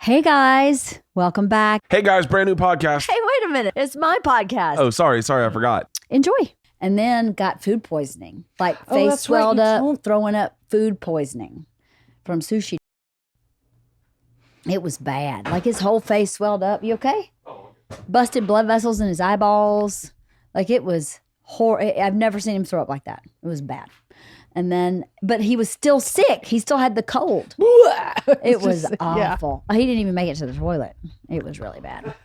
Hey guys, welcome back. Hey guys, brand new podcast. Hey, wait a minute. It's my podcast. Oh, sorry, I forgot. Enjoy. And then got food poisoning. Like face swelled up, throwing up food poisoning from sushi. It was bad. Like his whole face swelled up. You okay? Busted blood vessels in his eyeballs. Like it was horrible. I've never seen him throw up like that. It was bad. And then, but he was still sick. He still had the cold. It was awful. Yeah. He didn't even make it to the toilet. It was really bad.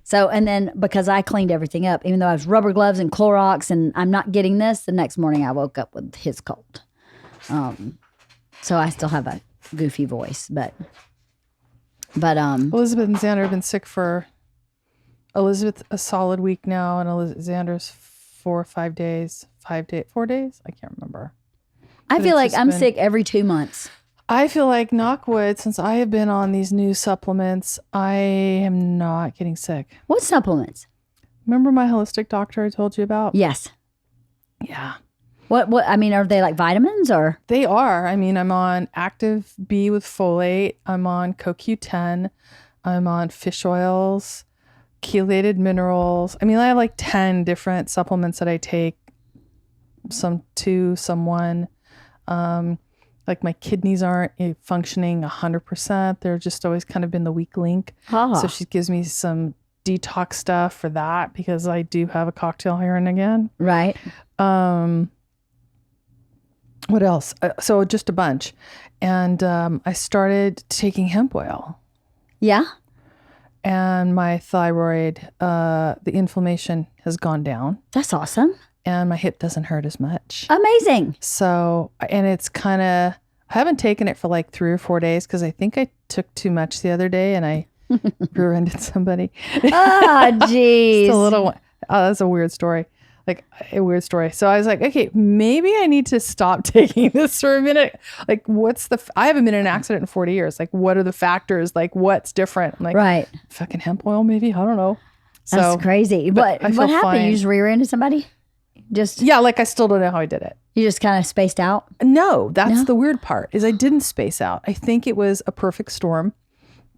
So, and then because I cleaned everything up, even though I was rubber gloves and Clorox and I'm not getting this, the next morning I woke up with his cold. So I still have a goofy voice, but Elizabeth and Xander have been sick for Elizabeth a solid week now, and Xander's 4 or 5 days. 4 days? I can't remember. I feel like I'm sick every 2 months. I feel like, knock wood, since I have been on these new supplements, I am not getting sick. What supplements? Remember my holistic doctor I told you about? Yes. Yeah. What, I mean, are they like vitamins or? They are. I mean, I'm on Active B with folate. I'm on CoQ10. I'm on fish oils, chelated minerals. I mean, I have like 10 different supplements that I take. Some 2, some 1. Like my kidneys aren't functioning 100%. They're just always kind of been the weak link. So she gives me some detox stuff for that because I do have a cocktail here and again. Right. What else? So just a bunch. And I started taking hemp oil. Yeah. And my thyroid, the inflammation has gone down. That's awesome. And my hip doesn't hurt as much. Amazing. So, and it's kind of, I haven't taken it for like 3 or 4 days because I think I took too much the other day and I rear-ended somebody. Oh, geez. Just a little one. Oh, that's a weird story. Like a weird story. So I was like, okay, maybe I need to stop taking this for a minute. Like I haven't been in an accident in 40 years. Like what are the factors? Like what's different? I'm like, right. Fucking hemp oil maybe? I don't know. That's crazy. What happened? Fine. You just rear-ended somebody? Yeah, like I still don't know how I did it. You just kind of spaced out? No, that's the weird part is I didn't space out. I think it was a perfect storm.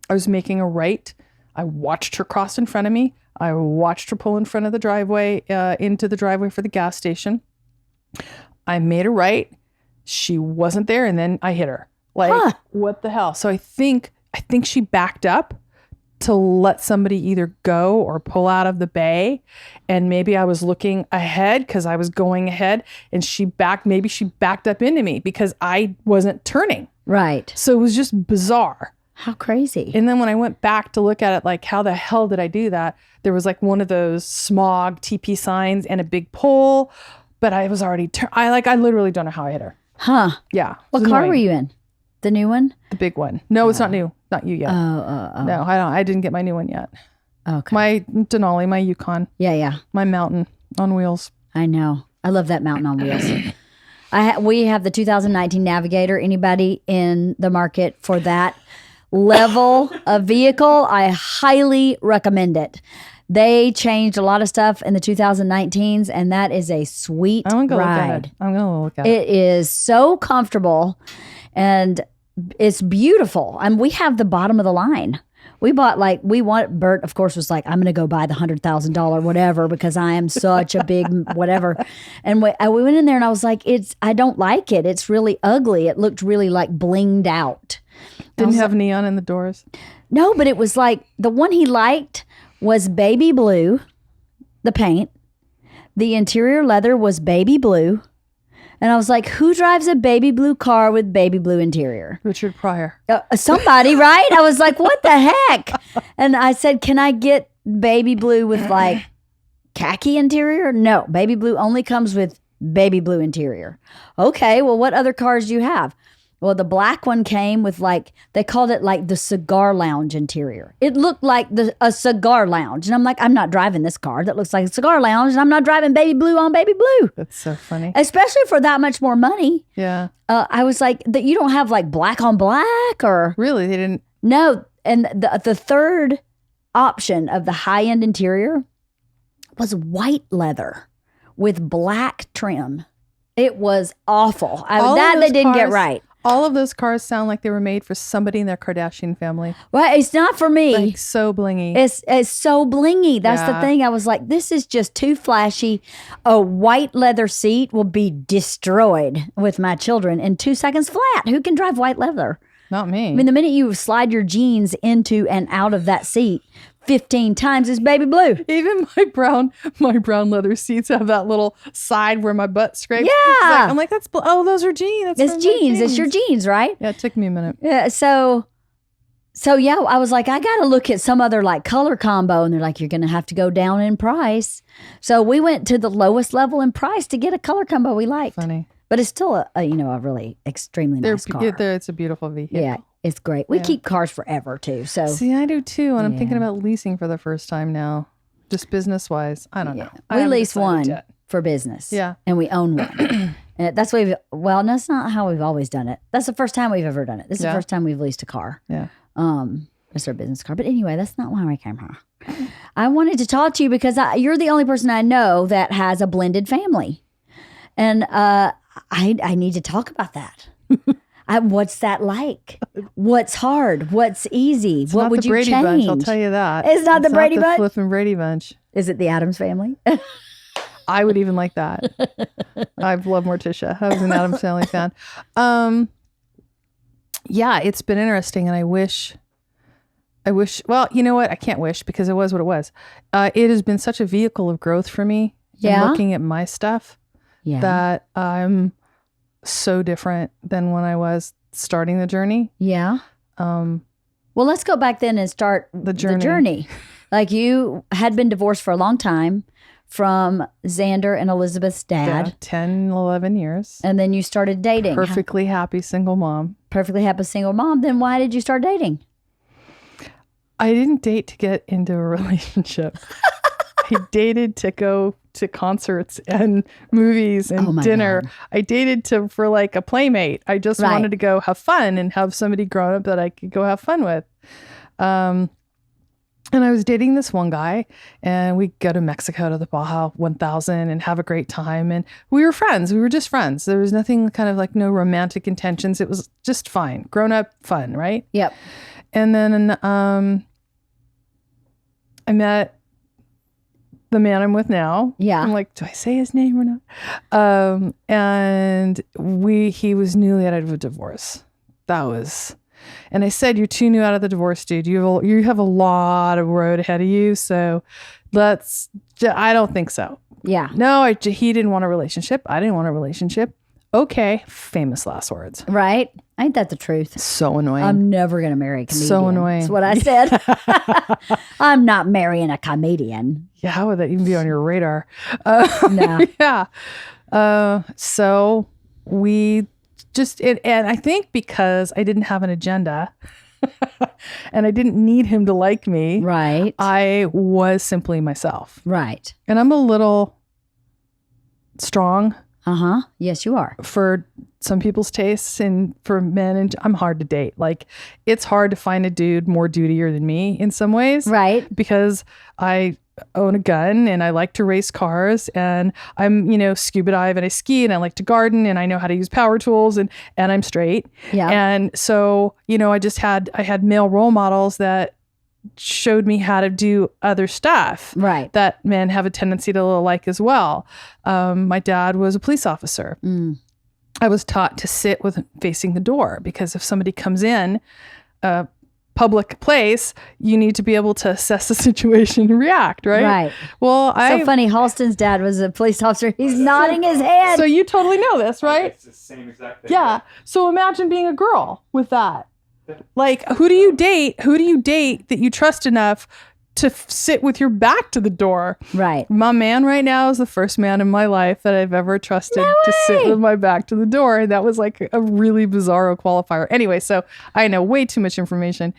I was making a right. I watched her cross in front of me. I watched her pull in front of the driveway, into the driveway for the gas station. I made a right. She wasn't there. And then I hit her. Like, what the hell? So I think she backed up to let somebody either go or pull out of the bay. And maybe I was looking ahead because I was going ahead and maybe she backed up into me because I wasn't turning. Right. So it was just bizarre. How crazy. And then when I went back to look at it, like how the hell did I do that? There was like one of those smog TP signs and a big pole, but I was already, I literally don't know how I hit her. Huh. Yeah. What car were you in? The new one? The big one. No, it's not new. Not you yet. Oh. No, I didn't get my new one yet. Okay. My Denali, my Yukon. Yeah. My mountain on wheels. I know. I love that mountain on wheels. We have the 2019 Navigator. Anybody in the market for that level of vehicle? I highly recommend it. They changed a lot of stuff in the 2019s, and that is a sweet ride. I'm going to look at it. It is so comfortable, and it's beautiful. And we have the bottom of the line. Bert, of course, was like, I'm going to go buy the $100,000 whatever because I am such a big whatever. And we went in there and I was like, I don't like it. It's really ugly. It looked really like blinged out. Didn't have neon in the doors. No, but it was like the one he liked was baby blue, the paint. The interior leather was baby blue. And I was like, who drives a baby blue car with baby blue interior? Richard Pryor. Somebody, right? I was like, what the heck? And I said, can I get baby blue with like khaki interior? No, baby blue only comes with baby blue interior. Okay, well, what other cars do you have? Well, the black one came with they called it like the cigar lounge interior. It looked like a cigar lounge. And I'm like, I'm not driving this car that looks like a cigar lounge. And I'm not driving baby blue on baby blue. That's so funny. Especially for that much more money. Yeah. I was like, that you don't have like black on black or. Really? They didn't. No. And the third option of the high end interior was white leather with black trim. It was awful. That they didn't get right. All of those cars sound like they were made for somebody in their Kardashian family. Well, it's not for me. Like so blingy. It's so blingy. That's the thing. I was like, this is just too flashy. A white leather seat will be destroyed with my children in 2 seconds flat. Who can drive white leather? Not me. I mean, the minute you slide your jeans into and out of that seat 15 times, it's baby blue. Even my brown leather seats have that little side where my butt scrapes. Yeah. I'm like, those are jeans. It's jeans. It's your jeans, right? Yeah, it took me a minute. Yeah. So yeah, I was like, I got to look at some other like color combo. And they're like, you're going to have to go down in price. So we went to the lowest level in price to get a color combo we liked. Funny. But it's still a really extremely nice car. It's a beautiful vehicle. Yeah, it's great. We keep cars forever too. So see, I do too, and I'm thinking about leasing for the first time now, just business wise. I don't know. We lease one for business. Yeah, and we own one. And that's that's not how we've always done it. That's the first time we've ever done it. This is the first time we've leased a car. Yeah. It's our business car. But anyway, that's not why we came here. I wanted to talk to you because you're the only person I know that has a blended family, and I need to talk about that. What's that like? What's hard? What's easy? It's what not would the you Brady change? Bunch, I'll tell you that. It's not the Brady Bunch? Flippin' Brady Bunch. Is it the Addams Family? I would even like that. I've loved Morticia. I was an Addams Family fan. Yeah, it's been interesting, and I wish, well, you know what? I can't wish because it was what it was. It has been such a vehicle of growth for me. Yeah. Looking at my stuff. Yeah. That I'm so different than when I was starting the journey. Yeah. Well, let's go back then and start the journey. Like you had been divorced for a long time from Xander and Elizabeth's dad. Yeah, 10, 11 years. And then you started dating. Perfectly happy single mom. Perfectly happy single mom. Then why did you start dating? I didn't date to get into a relationship. I dated to go to concerts and movies and dinner. God. I dated for like a playmate. I just wanted to go have fun and have somebody grown up that I could go have fun with. And I was dating this one guy, and we go to Mexico to the Baja 1000 and have a great time. And we were friends. We were just friends. There was nothing kind of like no romantic intentions. It was just fine. Grown up fun, right? Yep. And then I met the man I'm with now. Yeah. I'm like, do I say his name or not? And he was newly out of a divorce. And I said, you're too new out of the divorce, dude. You have a lot of road ahead of you. So I don't think so. Yeah. No, he didn't want a relationship. I didn't want a relationship. Okay. Famous last words. Right. Ain't that the truth? So annoying. I'm never going to marry a comedian. So annoying. That's what I said. I'm not marrying a comedian. Yeah. How would that even be on your radar? No. Yeah. So we and I think because I didn't have an agenda and I didn't need him to like me. Right. I was simply myself. Right. And I'm a little strong. Uh-huh. Yes, you are. For some people's tastes and for men, and I'm hard to date. Like, it's hard to find a dude more dutier than me in some ways. Right. Because I own a gun and I like to race cars and I'm, scuba dive and I ski and I like to garden and I know how to use power tools and I'm straight. Yeah. And so, I had male role models that showed me how to do other stuff. Right. That men have a tendency to like as well. My dad was a police officer. Mm. I was taught to sit facing the door because if somebody comes in a public place, you need to be able to assess the situation and react, right? Right. Well, so funny. Halston's dad was a police officer. He's nodding his head. So you totally know this, right? It's the same exact thing. Yeah. So imagine being a girl with that. Like, who do you date? Who do you date that you trust enough to sit with your back to the door? Right. My man right now is the first man in my life that I've ever trusted to sit with my back to the door. And that was like a really bizarro qualifier. Anyway, so I know way too much information.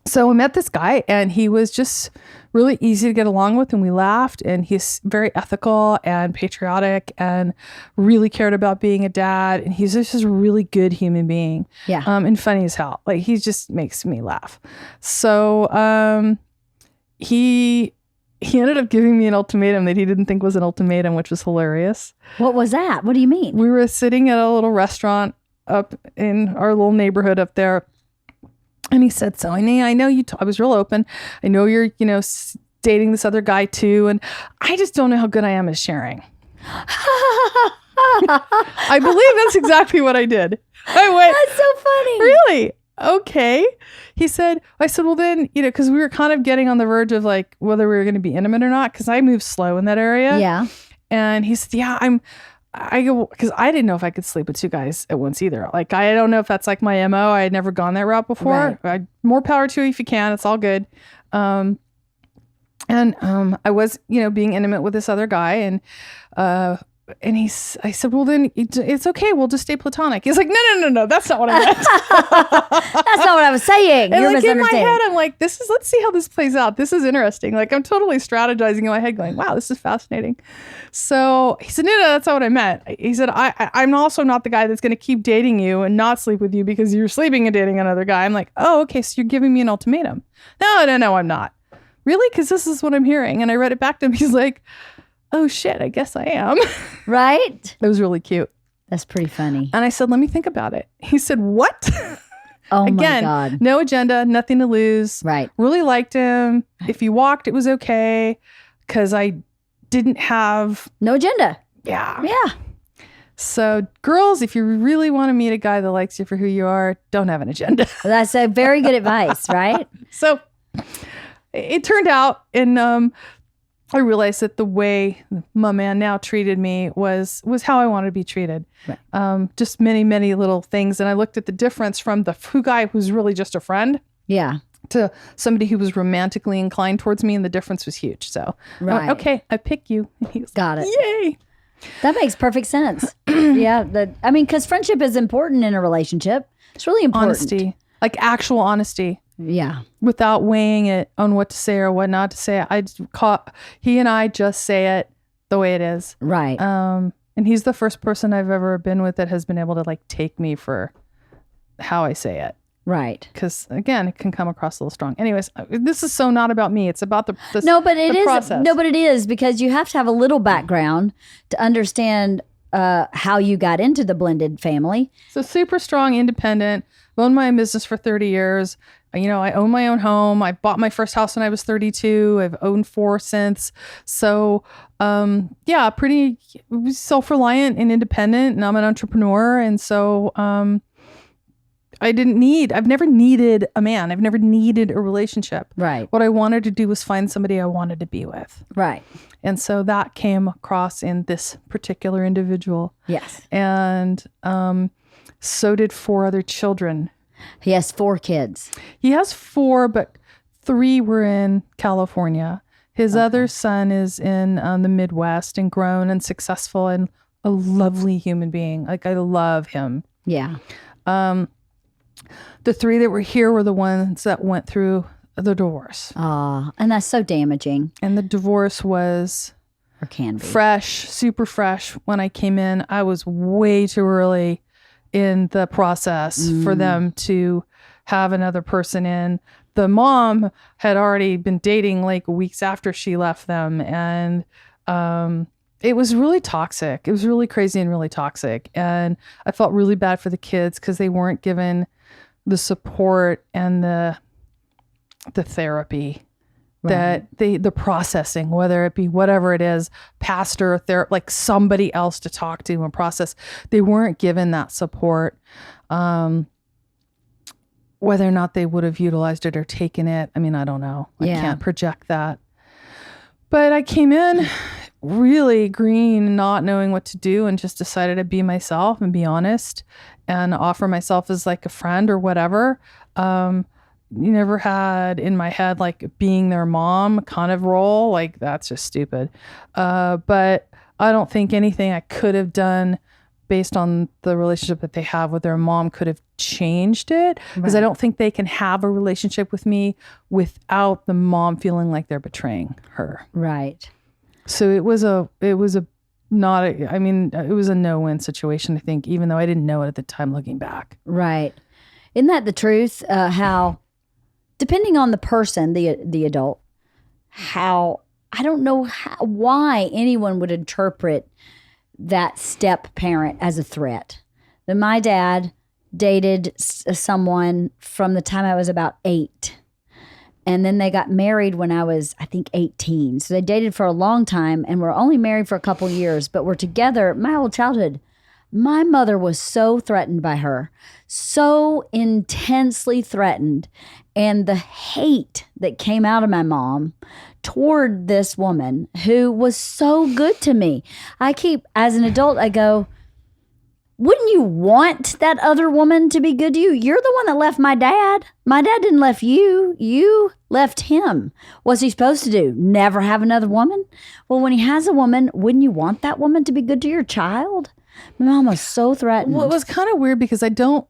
So I met this guy and he was just really easy to get along with and we laughed and he's very ethical and patriotic and really cared about being a dad and he's just a really good human being. Yeah. And funny as hell. Like he just makes me laugh. So he ended up giving me an ultimatum that he didn't think was an ultimatum, which was hilarious. What was that? What do you mean? We were sitting at a little restaurant up in our little neighborhood up there. And he said, so I know you, I was real open. I know you're, dating this other guy too. And I just don't know how good I am at sharing. I believe that's exactly what I did. I went, that's so funny. Really? Okay. I said, well then, because we were kind of getting on the verge of like whether we were going to be intimate or not, because I moved slow in that area. Yeah. And he said, yeah, I go, because I didn't know if I could sleep with two guys at once either. Like, I don't know if that's like my MO. I had never gone that route before. Right. More power to you if you can. It's all good. I was, being intimate with this other guy, and I said, well then it's okay. We'll just stay platonic. He's like, no. That's not what I meant. That's not what I was saying. And You're like in my misunderstanding. head, I'm like, let's see how this plays out. This is interesting. Like, I'm totally strategizing in my head going, wow, this is fascinating. So he said, no, that's not what I meant. He said, I'm also not the guy that's going to keep dating you and not sleep with you because you're sleeping and dating another guy. I'm like, oh, okay. So you're giving me an ultimatum. No, I'm not. Really? Because this is what I'm hearing. And I read it back to him. He's like, oh shit, I guess I am. Right? It was really cute. That's pretty funny. And I said, let me think about it. He said, what? Oh Again, my God. no agenda, nothing to lose. Right. Really liked him. If he walked, it was okay. Because I didn't have... No agenda. Yeah. Yeah. So girls, if you really want to meet a guy that likes you for who you are, don't have an agenda. That's a very good advice, right? So it turned out, and I realized that the way my man now treated me was how I wanted to be treated. Right. Just many, many little things. And I looked at the difference from the guy who's really just a friend. Yeah. To somebody who was romantically inclined towards me, and the difference was huge. So, I went, okay, I pick you. He was Got it. Yay. That makes perfect sense. Yeah. Because friendship is important in a relationship. It's really important. Honesty, like actual honesty. Yeah. Without weighing it on what to say or what not to say. He and I just say it the way it is. Right. And he's the first person I've ever been with that has been able to like take me for how I say it. Right. Because again, it can come across a little strong. Anyways, this is so not about me. It's about the process. No, but it is, because you have to have a little background to understand how you got into the blended family. So super strong, independent, owned my own business for 30 years. I own my own home. I bought my first house when I was 32. I've owned 4 since. So, pretty self-reliant and independent, and I'm an entrepreneur. And so, I've never needed a man. I've never needed a relationship. Right. What I wanted to do was find somebody I wanted to be with. Right. And so that came across in this particular individual. Yes. And, so did 4 other children. He has 4 kids. He has 4, but 3 were in California. His other son is in the Midwest and grown and successful and a lovely human being. Like, I love him. Yeah. The 3 that were here were the ones that went through the divorce. And that's so damaging. And the divorce was Or can be. fresh, super fresh. When I came in, I was way too early in the process for them to have another person in. The mom had already been dating like weeks after she left them. And it was really toxic. It was really crazy and really toxic. And I felt really bad for the kids because they weren't given the support and the therapy. Right. That the processing, whether it be whatever it is, pastor, like somebody else to talk to and process, they weren't given that support. Whether or not they would have utilized it or taken it, I mean, I don't know. I can't project that. But I came in really green, not knowing what to do, and just decided to be myself and be honest and offer myself as like a friend or whatever. Never had in my head like being their mom kind of role. Like, that's just stupid. But I don't think anything I could have done based on the relationship that they have with their mom could have changed it, because I don't think they can have a relationship with me without the mom feeling like they're betraying her. Right. So it was a no-win situation, I think, even though I didn't know it at the time looking back. Right. Isn't that the truth? How, depending on the person, the adult, how, I don't know why anyone would interpret that step parent as a threat. that my dad dated someone from the time I was about 8. And then they got married when I was, I think, 18. So they dated for a long time and were only married for a couple years, but were together my whole childhood. My mother was so threatened by her, so intensely threatened. And the hate that came out of my mom toward this woman who was so good to me. As an adult, I go, wouldn't you want that other woman to be good to you? You're the one that left my dad. My dad didn't left you. You left him. What's he supposed to do? Never have another woman? Well, when he has a woman, wouldn't you want that woman to be good to your child? My mom was so threatened. Well, it was kind of weird because you know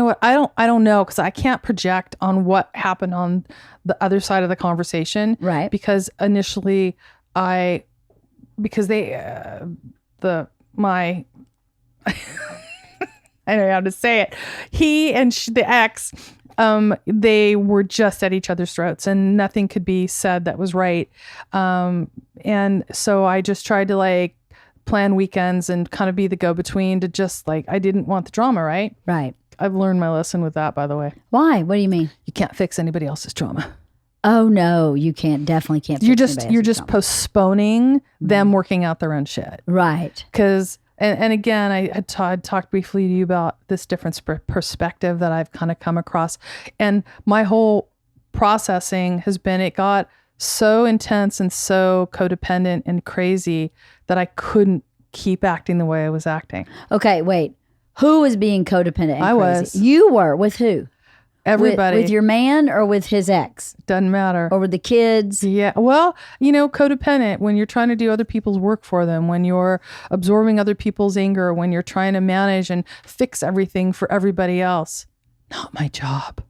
what? I don't know because I can't project on what happened on the other side of the conversation. Right. Because initially my I don't know how to say it. He and the ex, they were just at each other's throats and nothing could be said that was right. And so I just tried to like plan weekends and kind of be the go-between to just like, I didn't want the drama, right? Right. I've learned my lesson with that, by the way. Why? What do you mean? You can't fix anybody else's trauma. Oh no, you can't. Definitely can't. You're just postponing them working out their own shit. Right. Because and again, I had talked briefly to you about this different perspective that I've kind of come across, and my whole processing has been it got so intense and so codependent and crazy that I couldn't keep acting the way I was acting. Okay, wait. Who was being codependent and I crazy? was. You were. With who? Everybody. With your man or with his ex? Doesn't matter. Or with the kids? Yeah. Well, you know, codependent, when you're trying to do other people's work for them, when you're absorbing other people's anger, when you're trying to manage and fix everything for everybody else. Not my job.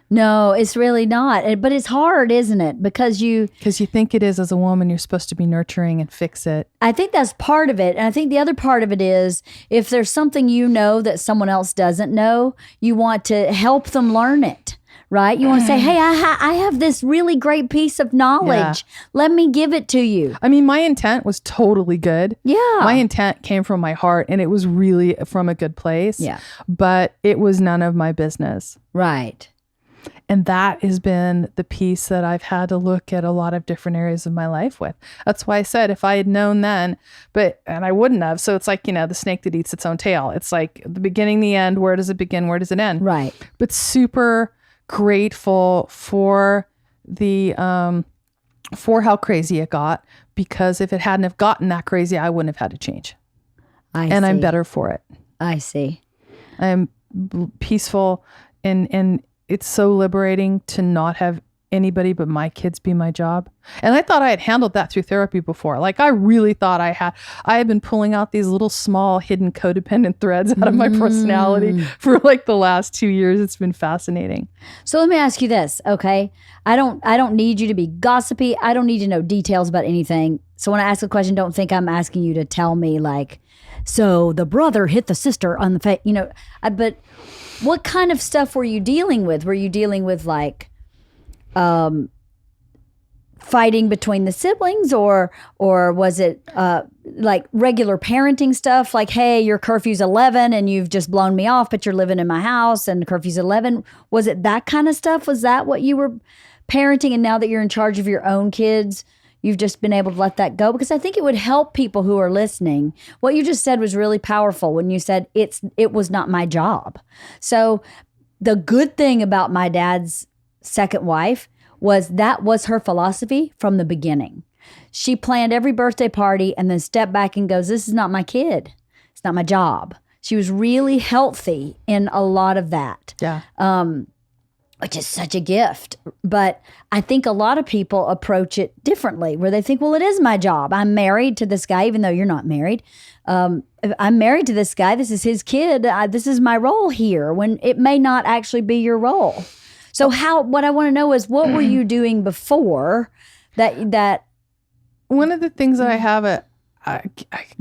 No, it's really not. But it's hard, isn't it? Because you think it is as a woman, you're supposed to be nurturing and fix it. I think that's part of it. And I think the other part of it is if there's something you know that someone else doesn't know, you want to help them learn it, right? You want to say, hey, I have this really great piece of knowledge. Yeah. Let me give it to you. I mean, my intent was totally good. Yeah. My intent came from my heart and it was really from a good place. Yeah. But it was none of my business. Right. And that has been the piece that I've had to look at a lot of different areas of my life with. That's why I said if I had known then, and I wouldn't have. So it's like, you know, the snake that eats its own tail. It's like the beginning, the end. Where does it begin? Where does it end? Right. But super grateful for for how crazy it got, because if it hadn't have gotten that crazy, I wouldn't have had to change. I'm better for it. I see. I'm peaceful and it's so liberating to not have anybody but my kids be my job. And I thought I had handled that through therapy before. Like I really thought I had been pulling out these little small hidden codependent threads out of my personality for like the last 2 years. It's been fascinating. So let me ask you this, okay? I don't need you to be gossipy. I don't need to know details about anything. So when I ask a question, don't think I'm asking you to tell me like, so the brother hit the sister on the face, you know, but what kind of stuff were you dealing with? Were you dealing with like fighting between the siblings or was it like regular parenting stuff? Like, hey, your curfew's 11 and you've just blown me off, but you're living in my house and curfew's 11. Was it that kind of stuff? Was that what you were parenting? And now that you're in charge of your own kids, you've just been able to let that go? Because I think it would help people who are listening. What you just said was really powerful when you said it was not my job. So the good thing about my dad's second wife was that was her philosophy from the beginning. She planned every birthday party and then stepped back and goes, this is not my kid. It's not my job. She was really healthy in a lot of that. Yeah. Which is such a gift. But I think a lot of people approach it differently, where they think, well, it is my job. I'm married to this guy, even though you're not married. I'm married to this guy. This is his kid. This is my role here, when it may not actually be your role. So what I want to know is, what were you doing before that? One of the things that I have a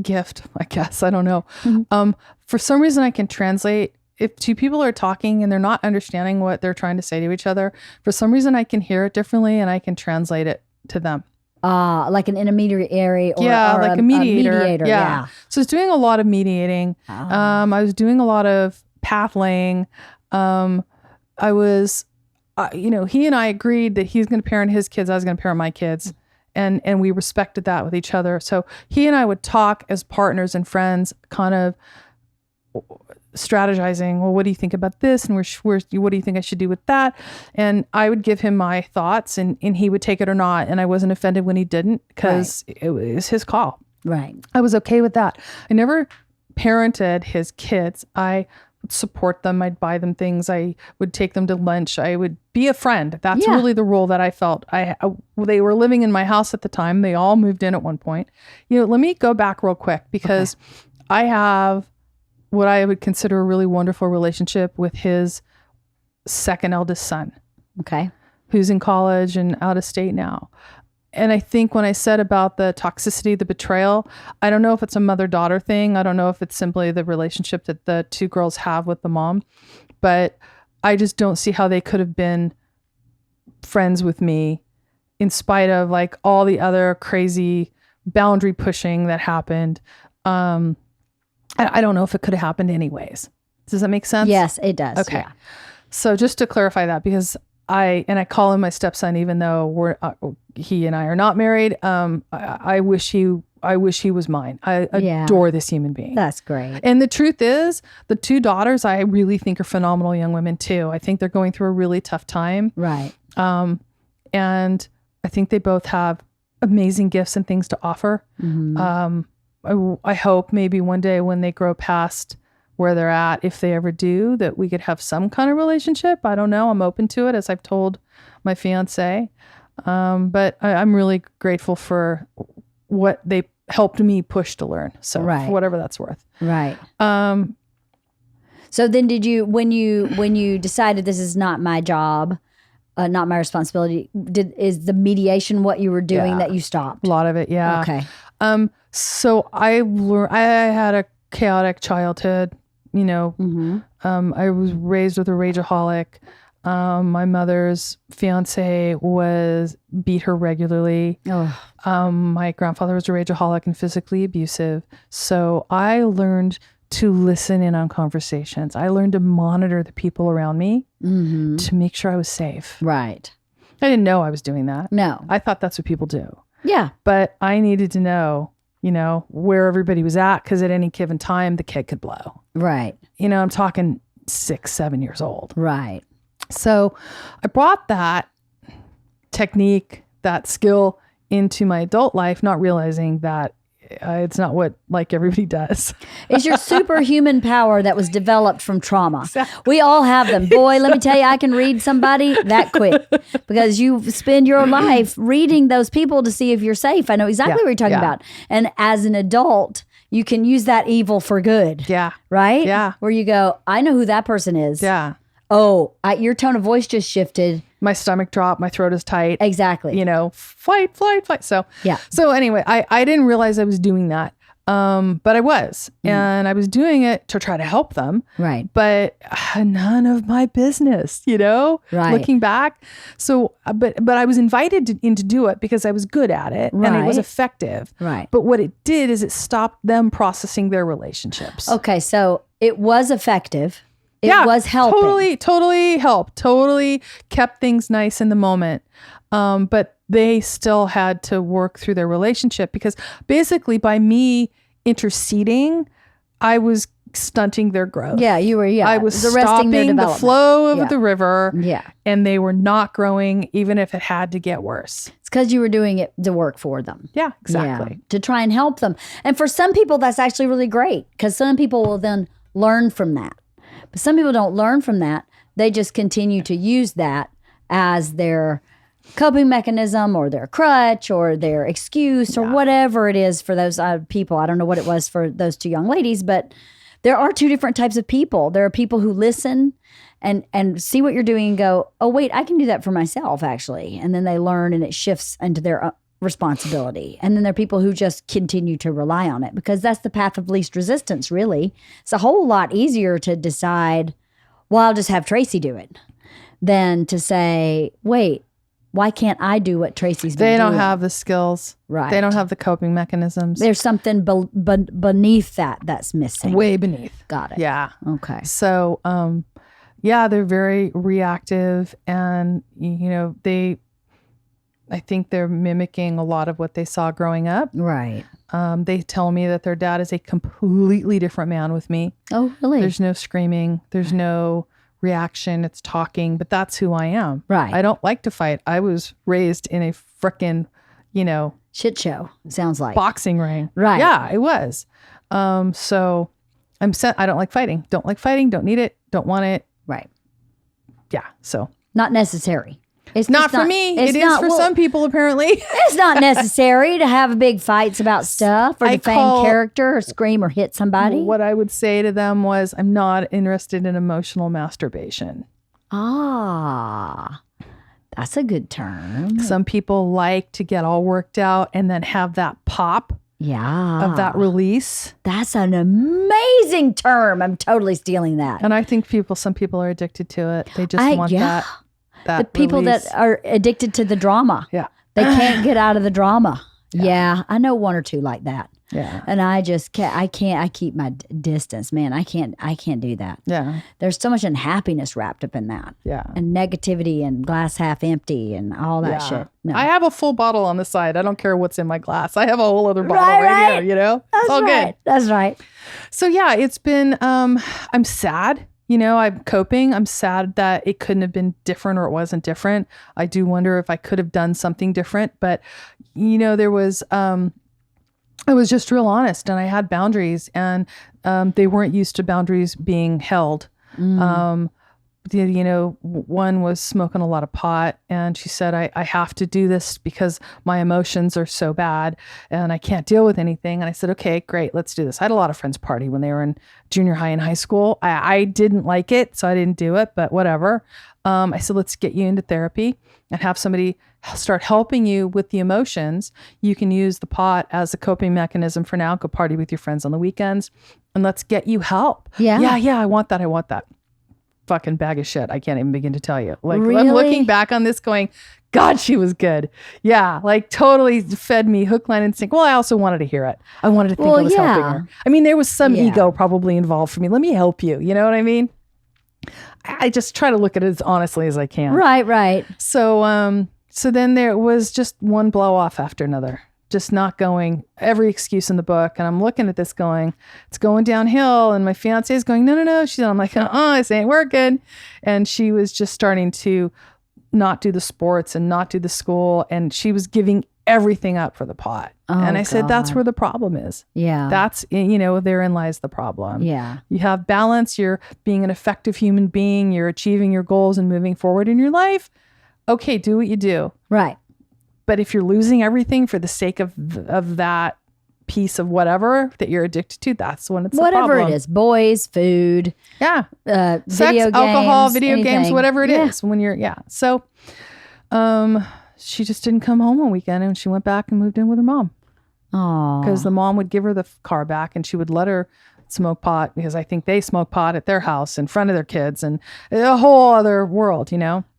gift, I guess, I don't know. Mm-hmm. For some reason I can translate. If two people are talking and they're not understanding what they're trying to say to each other, for some reason I can hear it differently and I can translate it to them. Like an intermediary or, like a mediator. Yeah. So I was doing a lot of mediating. I was doing a lot of path laying. I was, he and I agreed that he's going to parent his kids. I was going to parent my kids. And we respected that with each other. So he and I would talk as partners and friends, kind of strategizing. Well, what do you think about this? And what do you think I should do with that? And I would give him my thoughts, and he would take it or not. And I wasn't offended when he didn't, because it was his call. Right. I was okay with that. I never parented his kids. I would support them. I'd buy them things. I would take them to lunch. I would be a friend. That's really the role that I felt. They were living in my house at the time. They all moved in at one point. Let me go back real quick, because I have what I would consider a really wonderful relationship with his second eldest son. Okay. Who's in college and out of state now. And I think when I said about the toxicity, the betrayal, I don't know if it's a mother-daughter thing. I don't know if it's simply the relationship that the two girls have with the mom, but I just don't see how they could have been friends with me in spite of like all the other crazy boundary pushing that happened. I don't know if it could have happened anyways. Does that make sense? Yes, it does. Okay. Yeah. So just to clarify that, because I call him my stepson, even though he and I are not married. I wish he was mine. I adore this human being. That's great. And the truth is, the two daughters I really think are phenomenal young women too. I think they're going through a really tough time. Right. And I think they both have amazing gifts and things to offer. Mm-hmm. I hope maybe one day when they grow past where they're at, if they ever do, that we could have some kind of relationship. I don't know. I'm open to it, as I've told my fiance. But I'm really grateful for what they helped me push to learn. So for whatever that's worth. Right. So then did you, when you decided this is not my job, not my responsibility, is the mediation what you were doing that you stopped? A lot of it. Yeah. Okay. So I had a chaotic childhood, Mm-hmm. I was raised with a rageaholic. My mother's fiance beat her regularly. Oh. My grandfather was a rageaholic and physically abusive. So I learned to listen in on conversations. I learned to monitor the people around me to make sure I was safe. Right. I didn't know I was doing that. No. I thought that's what people do. Yeah. But I needed to know, where everybody was at, because at any given time, the kid could blow. Right. I'm talking 6, 7 years old. Right. So I brought that technique, that skill into my adult life, not realizing that it's not what everybody does. It's your superhuman power that was developed from trauma. Exactly. We all have them. Boy, let me tell you, I can read somebody that quick because you spend your life reading those people to see if you're safe. I know exactly what you're talking about. And as an adult, you can use that evil for good. Yeah. Right? Yeah. Where you go, I know who that person is. Yeah. Oh, your tone of voice just shifted. My stomach dropped. My throat is tight. Exactly. Fight. So, yeah. So anyway, I didn't realize I was doing that. But I was, and I was doing it to try to help them. Right. But none of my business, Right. Looking back. So, but I was invited in to do it because I was good at it and it was effective. Right. But what it did is it stopped them processing their relationships. Okay. So it was effective. It was helping. Totally helped. Totally kept things nice in the moment. But they still had to work through their relationship because basically by me interceding, I was stunting their growth. Yeah, you were. Yeah, I was stopping the flow of the river. Yeah. And they were not growing even if it had to get worse. It's because you were doing it to work for them. Yeah, exactly. Yeah, to try and help them. And for some people, that's actually really great because some people will then learn from that. But some people don't learn from that. They just continue to use that as their coping mechanism or their crutch or their excuse or whatever it is for those people. I don't know what it was for those two young ladies, but there are two different types of people. There are people who listen and see what you're doing and go, oh, wait, I can do that for myself, actually. And then they learn and it shifts into their responsibility. And then there are people who just continue to rely on it because that's the path of least resistance, really. It's a whole lot easier to decide, well, I'll just have Tracy do it than to say, wait, Why can't I do what Tracy's been They don't doing? have the skills. Right. They don't have the coping mechanisms. There's something beneath that's missing. Way beneath. Got it. Yeah. Okay. So, yeah, they're very reactive, and I think they're mimicking a lot of what they saw growing up. Right. They tell me that their dad is a completely different man with me. Oh, really? There's no screaming. There's no reaction. It's talking, but that's who I am. Right. I don't like to fight. I was raised in a frickin', shit show. Sounds like boxing ring. Right. Yeah, it was. So I'm set. I don't like fighting. Don't like fighting. Don't need it. Don't want it. right. Yeah. So Not necessary. It's not just for me. It's It is not, for well, some people, apparently. It's not necessary to have big fights about stuff or I defame call- character or scream or hit somebody. What I would say to them was, I'm not interested in emotional masturbation. Ah, that's a good term. Some people like to get all worked out and then have that pop Yeah. of that release. That's an amazing term. I'm totally stealing that. And I think some people are addicted to it. They just want that the people release. that are addicted to the drama. Yeah. They can't get out of the drama. Yeah. I know one or two like that. Yeah. And I just can't, I keep my distance, man. I can't do that. Yeah. There's so much unhappiness wrapped up in that. Yeah. And negativity and glass half empty and all that shit. No. I have a full bottle on the side. I don't care what's in my glass. I have a whole other bottle Right. here, That's it's all right. good. That's right. So yeah, it's been, I'm sad. I'm coping. I'm sad that it couldn't have been different or it wasn't different. I do wonder if I could have done something different, but there was, I was just real honest and I had boundaries, and they weren't used to boundaries being held. One was smoking a lot of pot, and she said, I have to do this because my emotions are so bad and I can't deal with anything. And I said, okay, great, let's do this. I had a lot of friends party when they were in junior high and high school. I didn't like it, so I didn't do it, but whatever. I said, let's get you into therapy and have somebody start helping you with the emotions. You can use the pot as a coping mechanism for now. Go party with your friends on the weekends and let's get you help. Yeah. Yeah. I want that. Fucking bag of shit. I can't even begin to tell you. Like, Really? I'm looking back on this going, God, she was good. Yeah. Like totally fed me hook, line, and sinker. Well, I also wanted to hear it. I wanted to think I was helping her. I mean, there was some ego probably involved for me. Let me help you. You know what I mean? I just try to look at it as honestly as I can. Right. So, so then there was just one blow off after another, just not going, every excuse in the book. And I'm looking at this going, it's going downhill. And my fiancé is going, no. I'm like, this ain't working. And she was just starting to not do the sports and not do the school. And she was giving everything up for the pot. And I said, that's where the problem is. Yeah. That's, therein lies the problem. Yeah. You have balance. You're being an effective human being. You're achieving your goals and moving forward in your life. Okay, do what you do. Right. But if you're losing everything for the sake of that piece of whatever that you're addicted to, that's when it's whatever a problem. it is, boys, food, Yeah. sex, Sex, alcohol, video games, anything. whatever it is. When you're, So, she just didn't come home one weekend, and she went back and moved in with her mom. Oh. Because the mom would give her the car back, and she would let her smoke pot, because I think they smoke pot at their house in front of their kids, and a whole other world,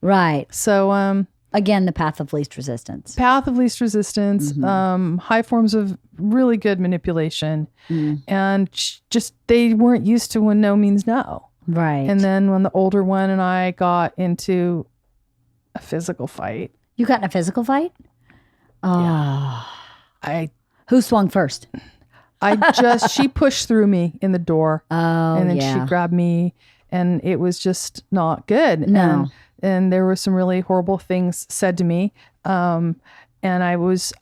Right. So, Again, the path of least resistance. path of least resistance, high forms of really good manipulation, and just they weren't used to when no means no. Right. And then when the older one and I got into a physical fight, You got in a physical fight? Oh. Who swung first? she pushed through me in the door. Oh, and then she grabbed me, and it was just not good. No. And there were some really horrible things said to me. And I was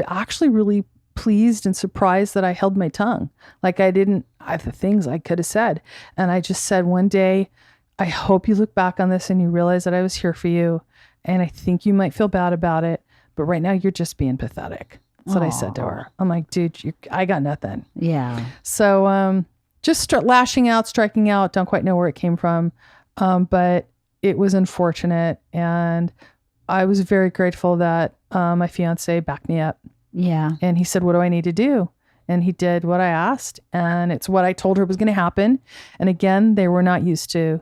actually really pleased and surprised that I held my tongue. Like the things I could have said. And I just said one day, I hope you look back on this and you realize that I was here for you. And I think you might feel bad about it, but right now you're just being pathetic. That's what I said to her. I'm like, dude, I got nothing. Yeah. So just start lashing out, striking out. Don't quite know where it came from. But it was unfortunate. And I was very grateful that my fiancé backed me up. Yeah. And he said, what do I need to do? And he did what I asked. And it's what I told her was going to happen. And again, they were not used to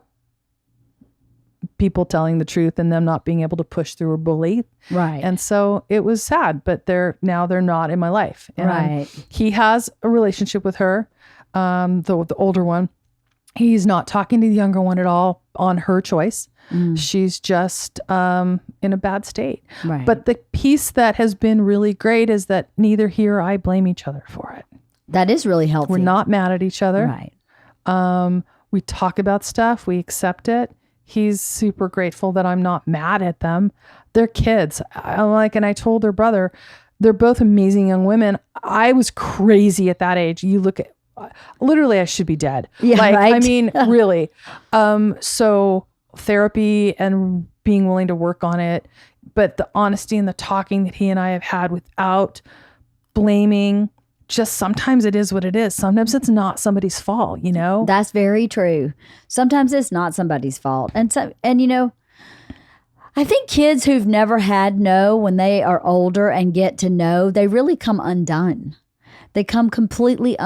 people telling the truth and them not being able to push through a bully. Right. And so it was sad, but they're not in my life. And Right. he has a relationship with her, the older one. He's not talking to the younger one at all on her choice. She's just in a bad state. Right. But the piece that has been really great is that neither he or I blame each other for it. That is really healthy. We're not mad at each other. Right. We talk about stuff. We accept it. He's super grateful that I'm not mad at them. They're kids. And I told their brother, they're both amazing young women. I was crazy at that age. You look at, literally, I should be dead. Yeah, I right. mean, really. So therapy and being willing to work on it, but the honesty and the talking that he and I have had without blaming. Just sometimes it is what it is. Sometimes it's not somebody's fault, you know? That's very true. Sometimes it's not somebody's fault. And I think kids who've never had no, when they are older and get to know, they really come undone. They come completely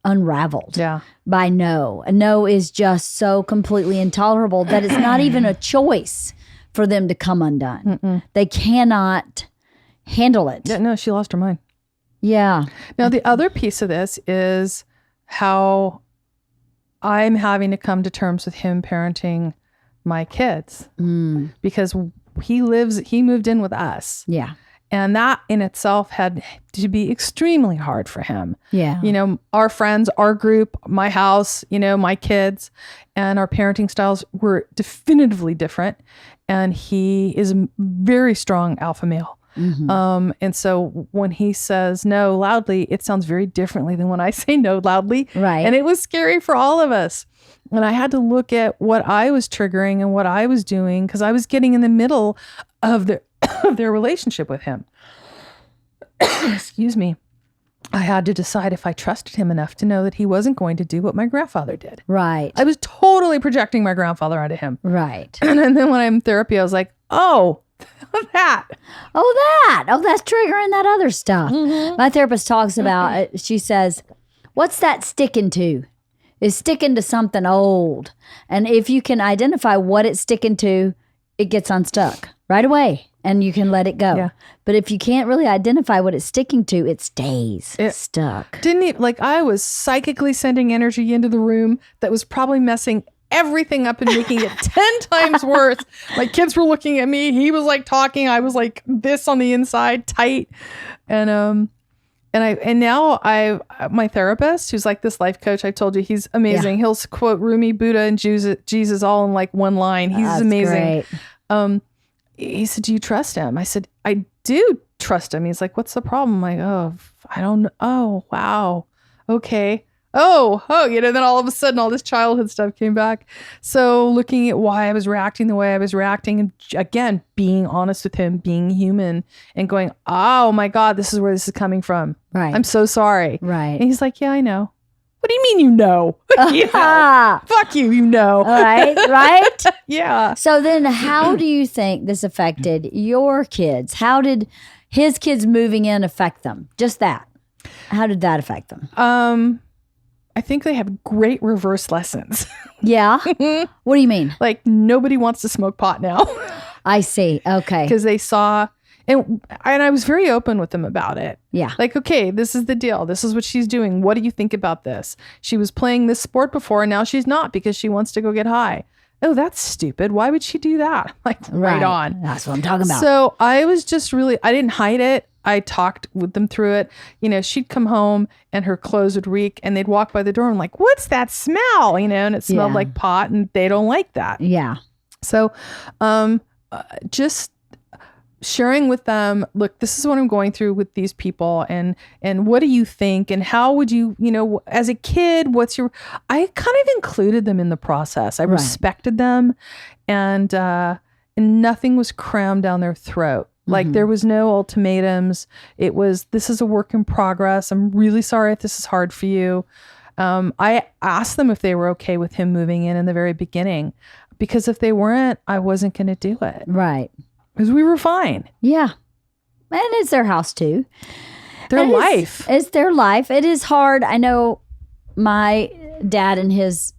unraveled by no. And no is just so completely intolerable that it's not even a choice for them to come undone. Mm-mm. They cannot handle it. Yeah, no, she lost her mind. Yeah. Now, the other piece of this is how I'm having to come to terms with him parenting my kids because he moved in with us. Yeah. And that in itself had to be extremely hard for him. Yeah. You know, our friends, our group, my house, you know, my kids, and our parenting styles were definitively different. And he is a very strong alpha male. Mm-hmm. And so when he says no loudly, it sounds very differently than when I say no loudly. Right. And it was scary for all of us. And I had to look at what I was triggering and what I was doing because I was getting in the middle of their relationship with him. Excuse me. I had to decide if I trusted him enough to know that he wasn't going to do what my grandfather did. Right. I was totally projecting my grandfather onto him. Right. And then when I'm in therapy, I was like, oh, that's triggering that other stuff. Mm-hmm. My therapist talks about, she says, what's that sticking to? It's sticking to something old. And if you can identify what it's sticking to, it gets unstuck right away and you can let it go. Yeah. But if you can't really identify what it's sticking to, it stays stuck. I was psychically sending energy into the room that was probably messing everything up and making it 10 times worse. My kids were looking at me. He was like talking. I was like this on the inside, tight. And now my therapist, who's like this life coach, I told you, he's amazing. Yeah. He'll quote Rumi, Buddha, and Jesus all in like one line. He's amazing. Great. He said, "Do you trust him?" I said, "I do trust him." He's like, "What's the problem?" I'm like, "Oh, I don't know. Oh, wow. Okay. Oh, then all of a sudden all this childhood stuff came back. So looking at why I was reacting the way I was reacting, and again, being honest with him, being human and going, oh my God, this is where this is coming from. Right. I'm so sorry. Right. And he's like, yeah, I know. What do you mean, you know? Fuck you, you know. Right? Yeah. So then how do you think this affected your kids? How did his kids moving in affect them? Just that. How did that affect them? I think they have great reverse lessons. Yeah? What do you mean? Like nobody wants to smoke pot now. I see. Okay. Because they saw, and I was very open with them about it. Yeah. Like, okay, this is the deal. This is what she's doing. What do you think about this? She was playing this sport before and now she's not because she wants to go get high. Oh, that's stupid. Why would she do that? Like right on. That's what I'm talking about. So I was just really, I didn't hide it. I talked with them through it. You know, she'd come home and her clothes would reek and they'd walk by the door and like, what's that smell? You know, and it smelled like pot and they don't like that. Yeah. So just sharing with them, look, this is what I'm going through with these people and what do you think? And how would you, you know, as a kid, I kind of included them in the process. I respected them and nothing was crammed down their throat. Like there was no ultimatums. It was, this is a work in progress. I'm really sorry if this is hard for you. I asked them if they were okay with him moving in the very beginning, because if they weren't, I wasn't going to do it. Right. Because we were fine. Yeah. And it's their house too. Their life. It's their life. It is hard. I know my dad and his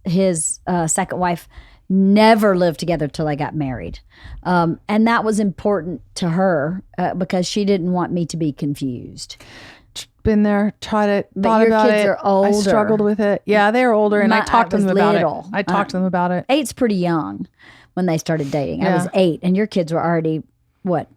second wife, never lived together till I got married. And that was important to her because she didn't want me to be confused. Been there, tried it, But thought your about kids it. are older. I struggled with it. Yeah, they're older, and I talked to them about little. it. I talked to them about it. 8's pretty young when they started dating. I was 8, and your kids were already, what?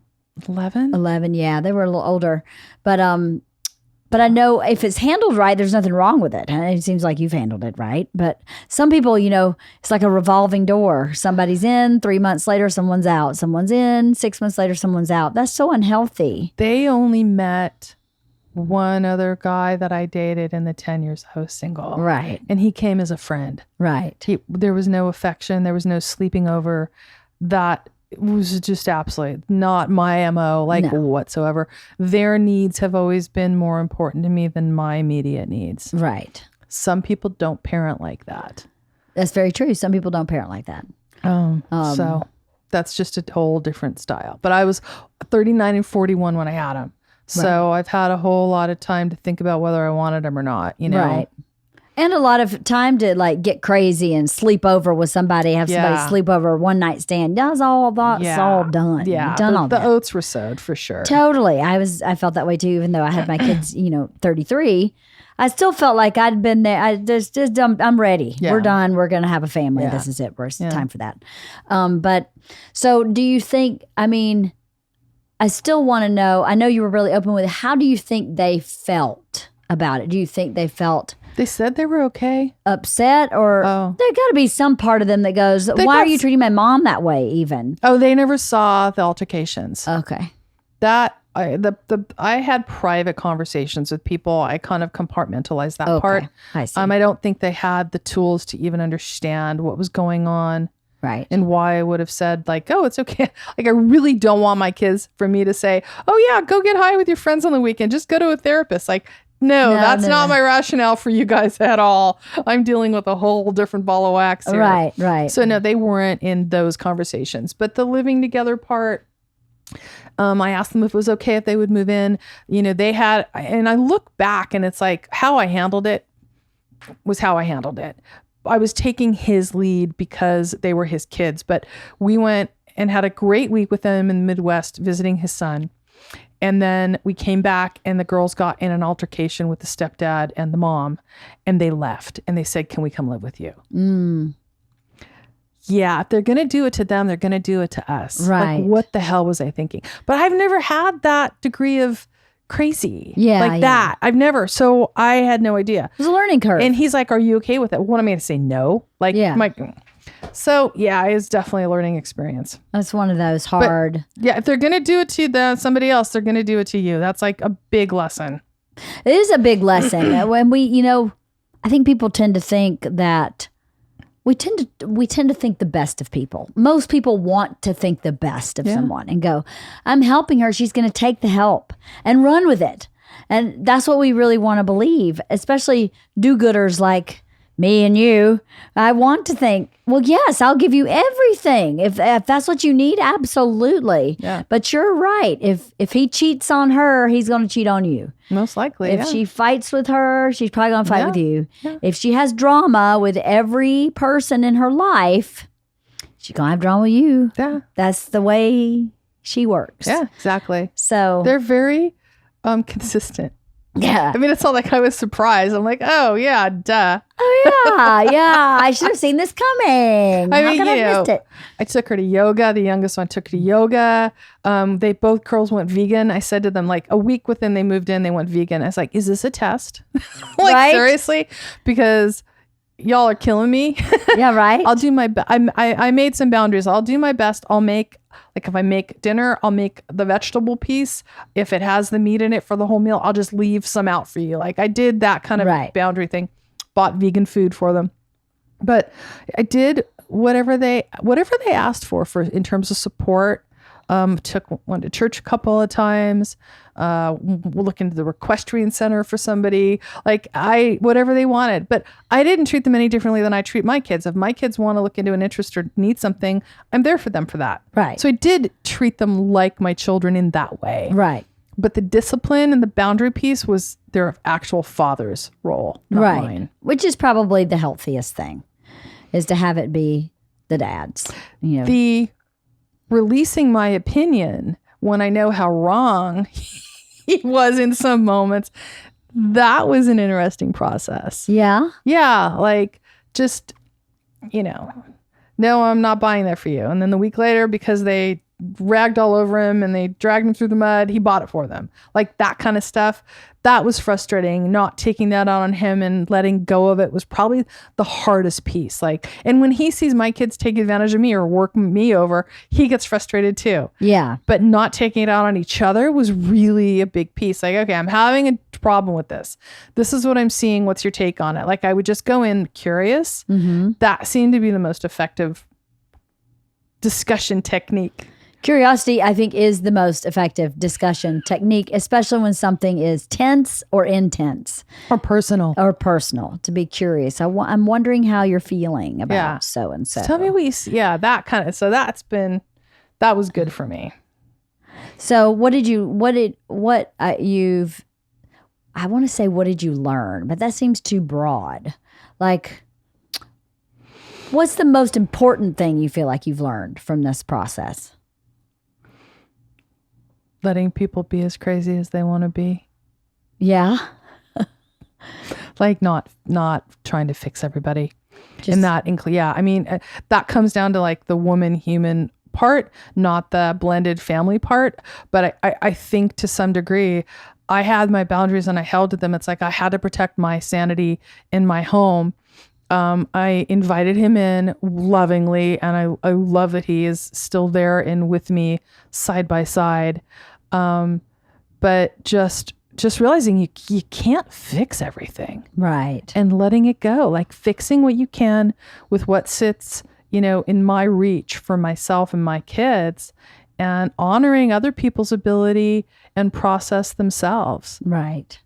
11? 11, yeah. They were a little older. But I know if it's handled right, there's nothing wrong with it. And it seems like you've handled it right. But some people, it's like a revolving door. Somebody's in, 3 months later, someone's out. Someone's in, 6 months later, someone's out. That's so unhealthy. They only met one other guy that I dated in the 10 years I was single. Right. And he came as a friend. Right. There was no affection. There was no sleeping over. That was just absolutely not my MO, whatsoever. Their needs have always been more important to me than my immediate needs. Right. Some people don't parent like that. That's very true. Some people don't parent like that. So that's just a whole different style. But I was 39 and 41 when I had him. So I've had a whole lot of time to think about whether I wanted him or not, Right. And a lot of time to get crazy and sleep over with somebody, have somebody sleep over, one night stand. That's all done. Yeah. Done all the that. oats were sowed for sure. Totally. I felt that way too, even though I had my kids, 33. I still felt like I'd been there. I'm ready. Yeah. We're done. We're going to have a family. Yeah. This is it. It's time for that. But so do you think, I still want to know, I know you were really open with it. How do you think they felt about it? Do you think they felt They said they were okay. upset, or there got to be some part of them that goes, why are you treating my mom that way even? Oh, they never saw the altercations. Okay. I had private conversations with people. I kind of compartmentalized that part. I see. I don't think they had the tools to even understand what was going on. Right. And why I would have said oh, it's okay. I really don't want my kids for me to say, oh yeah, go get high with your friends on the weekend. Just go to a therapist. No, that's not my rationale for you guys at all. I'm dealing with a whole different ball of wax here. Right. So no, they weren't in those conversations. But the living together part, I asked them if it was okay if they would move in. They had, and I look back and it's how I handled it was how I handled it. I was taking his lead because they were his kids, but we went and had a great week with them in the Midwest visiting his son. And then we came back and the girls got in an altercation with the stepdad and the mom, and they left and they said, can we come live with you? Yeah, if they're going to do it to them, they're going to do it to us. Right. What the hell was I thinking? But I've never had that degree of crazy. That. I've never. So I had no idea. It was a learning curve. And he's like, are you okay with it? What am I going to say? No. So yeah, it's definitely a learning experience. That's one of those hard. But, yeah. If they're going to do it to somebody else, they're going to do it to you. That's a big lesson. It is a big lesson. When we, I think people tend to think that we tend to think the best of people. Most people want to think the best of someone and go, I'm helping her. She's going to take the help and run with it. And that's what we really want to believe, especially do-gooders like me and you. I want to think, well, yes, I'll give you everything. If that's what you need, absolutely. Yeah. But you're right. If he cheats on her, he's going to cheat on you. Most likely. If she fights with her, she's probably going to fight with you. Yeah. If she has drama with every person in her life, she's going to have drama with you. Yeah. That's the way she works. Yeah, exactly. So they're very consistent. yeah. It's not like I was surprised. I'm like, oh yeah, duh. Oh yeah. I should have seen this coming. How could I have missed it? I took her to yoga. The youngest one took her to yoga. They both girls went vegan. I said to them, a week within they moved in, they went vegan. I was like, is this a test? Right? Seriously? Because y'all are killing me. Yeah, right. I'll do my best. I made some boundaries. I'll do my best. I'll make, if I make dinner, I'll make the vegetable piece. If it has the meat in it for the whole meal, I'll just leave some out for you. I did that kind of boundary thing. Bought vegan food for them. But I did whatever they asked for in terms of support. Went to church a couple of times. Look into the equestrian center for somebody. Whatever they wanted. But I didn't treat them any differently than I treat my kids. If my kids want to look into an interest or need something, I'm there for them for that. Right. So I did treat them like my children in that way. Right. But the discipline and the boundary piece was their actual father's role, not mine. Which is probably the healthiest thing, is to have it be the dads. You know, The releasing my opinion when I know how wrong he was in some moments, that was an interesting process. yeah, Yeah, like just, no, I'm not buying that for you. And then the week later, because they ragged all over him and they dragged him through the mud, he bought it for them. Like that kind of stuff. That was frustrating. Not taking that out on him and letting go of it was probably the hardest piece. Like, and when he sees my kids take advantage of me or work me over, he gets frustrated too. yeah, But not taking it out on each other was really a big piece. Like, okay, I'm having a problem with this. This is what I'm seeing. What's your take on it? Like, I would just go in curious. That seemed to be the most effective discussion technique. Curiosity, I think, is the most effective discussion technique, especially when something is tense or intense Or personal. To be curious. I'm wondering how you're feeling about so and so. Tell me what you see. Yeah, that kind of. So that was good for me. So what did you learn? But that seems too broad. Like, what's the most important thing you feel like you've learned from this process? Letting people be as crazy as they want to be. Yeah. Like not trying to fix everybody. Just, I mean, that comes down to like the woman human part, not the blended family part. But I think to some degree, I had my boundaries and I held to them. It's like I had to protect my sanity in my home. I invited him in lovingly, and I love that he is still there and with me side by side. But just realizing you can't fix everything. right. And letting it go, like fixing what you can with what sits, in my reach for myself and my kids, and honoring other people's ability and process themselves. Right.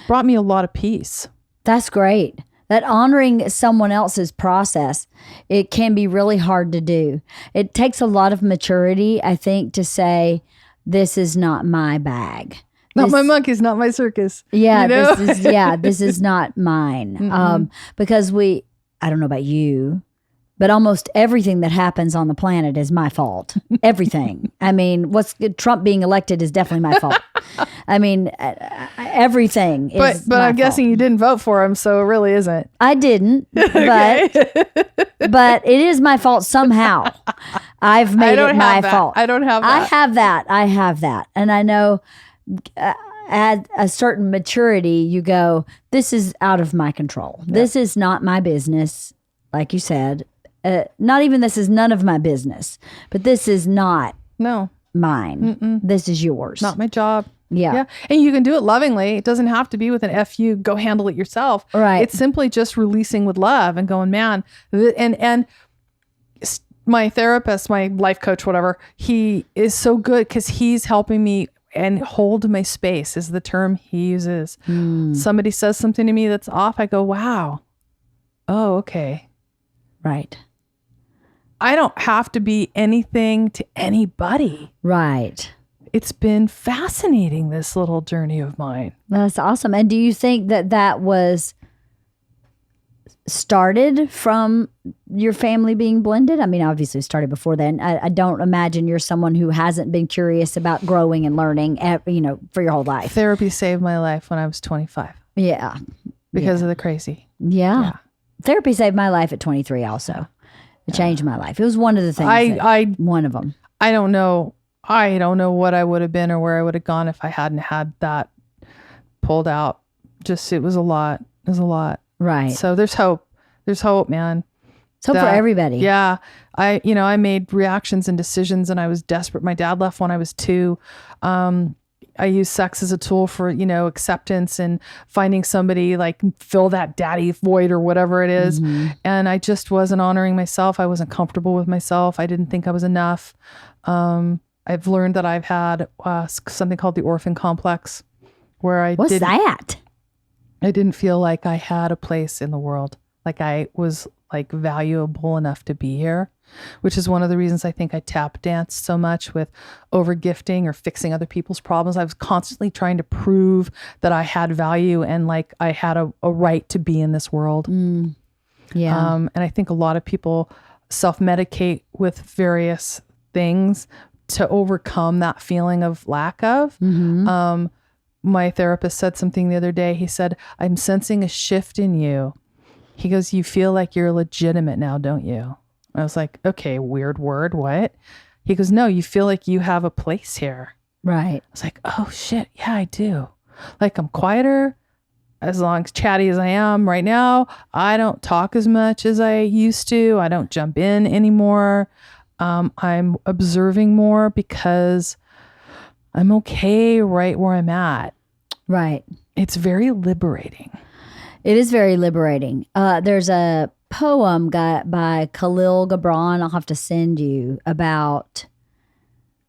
Brought me a lot of peace. That's great. That honoring someone else's process, it can be really hard to do. It takes a lot of maturity, I think, to say, this is not my bag. Not my monkeys, not my circus. Yeah, this is not mine. Because I don't know about you, but almost everything that happens on the planet is my fault. Everything. I mean, Trump being elected is definitely my fault. I mean, everything is But I'm guessing you didn't vote for him, so it really isn't. I didn't, but it is my fault somehow. I've made it my fault. I don't have that. I have that. And I know at a certain maturity, you go, this is out of my control. Yeah. This is not my business, like you said. Not even this is none of my business, but this is not mine. Mm-mm. This is yours. Not my job. Yeah. And you can do it lovingly. It doesn't have to be with an F you, go handle it yourself. Right. It's simply just releasing with love and going, man, and my therapist, my life coach, whatever, he is so good because he's helping me and hold my space is the term he uses. Somebody says something to me that's off. I go, wow. Oh, okay. Right. I don't have to be anything to anybody. Right. It's been fascinating, this little journey of mine. That's awesome. And do you think that was started from your family being blended? I mean, obviously it started before then. I don't imagine you're someone who hasn't been curious about growing and learning, for your whole life. Therapy saved my life when I was 25. Yeah. Because of the crazy. Yeah. Therapy saved my life at 23 also. It changed my life. It was one of the things. One of them. I don't know what I would have been or where I would have gone if I hadn't had that pulled out. It was a lot. It was a lot. Right. So there's hope. There's hope, man. It's hope for everybody. Yeah. I made reactions and decisions and I was desperate. My dad left when I was 2. I use sex as a tool for, acceptance and finding somebody like fill that daddy void or whatever it is. Mm-hmm. And I just wasn't honoring myself. I wasn't comfortable with myself. I didn't think I was enough. I've learned that I've had something called the orphan complex where What's that? I didn't feel like I had a place in the world. Like I was like valuable enough to be here, which is one of the reasons I think I tap danced so much with over gifting or fixing other people's problems. I was constantly trying to prove that I had value and like I had a right to be in this world. Yeah. And I think a lot of people self-medicate with various things to overcome that feeling of lack of. My therapist said something the other day. He said, I'm sensing a shift in you. He goes, you feel like you're legitimate now, don't you? I was like, okay, weird word. What? He goes, no, you feel like you have a place here. Right. I was like, oh shit. Yeah, I do. Like I'm quieter. As long as chatty as I am right now, I don't talk as much as I used to. I don't jump in anymore. I'm observing more because I'm okay right where I'm at. Right. It's very liberating. It is very liberating. There's a poem by Khalil Gibran I'll have to send you about,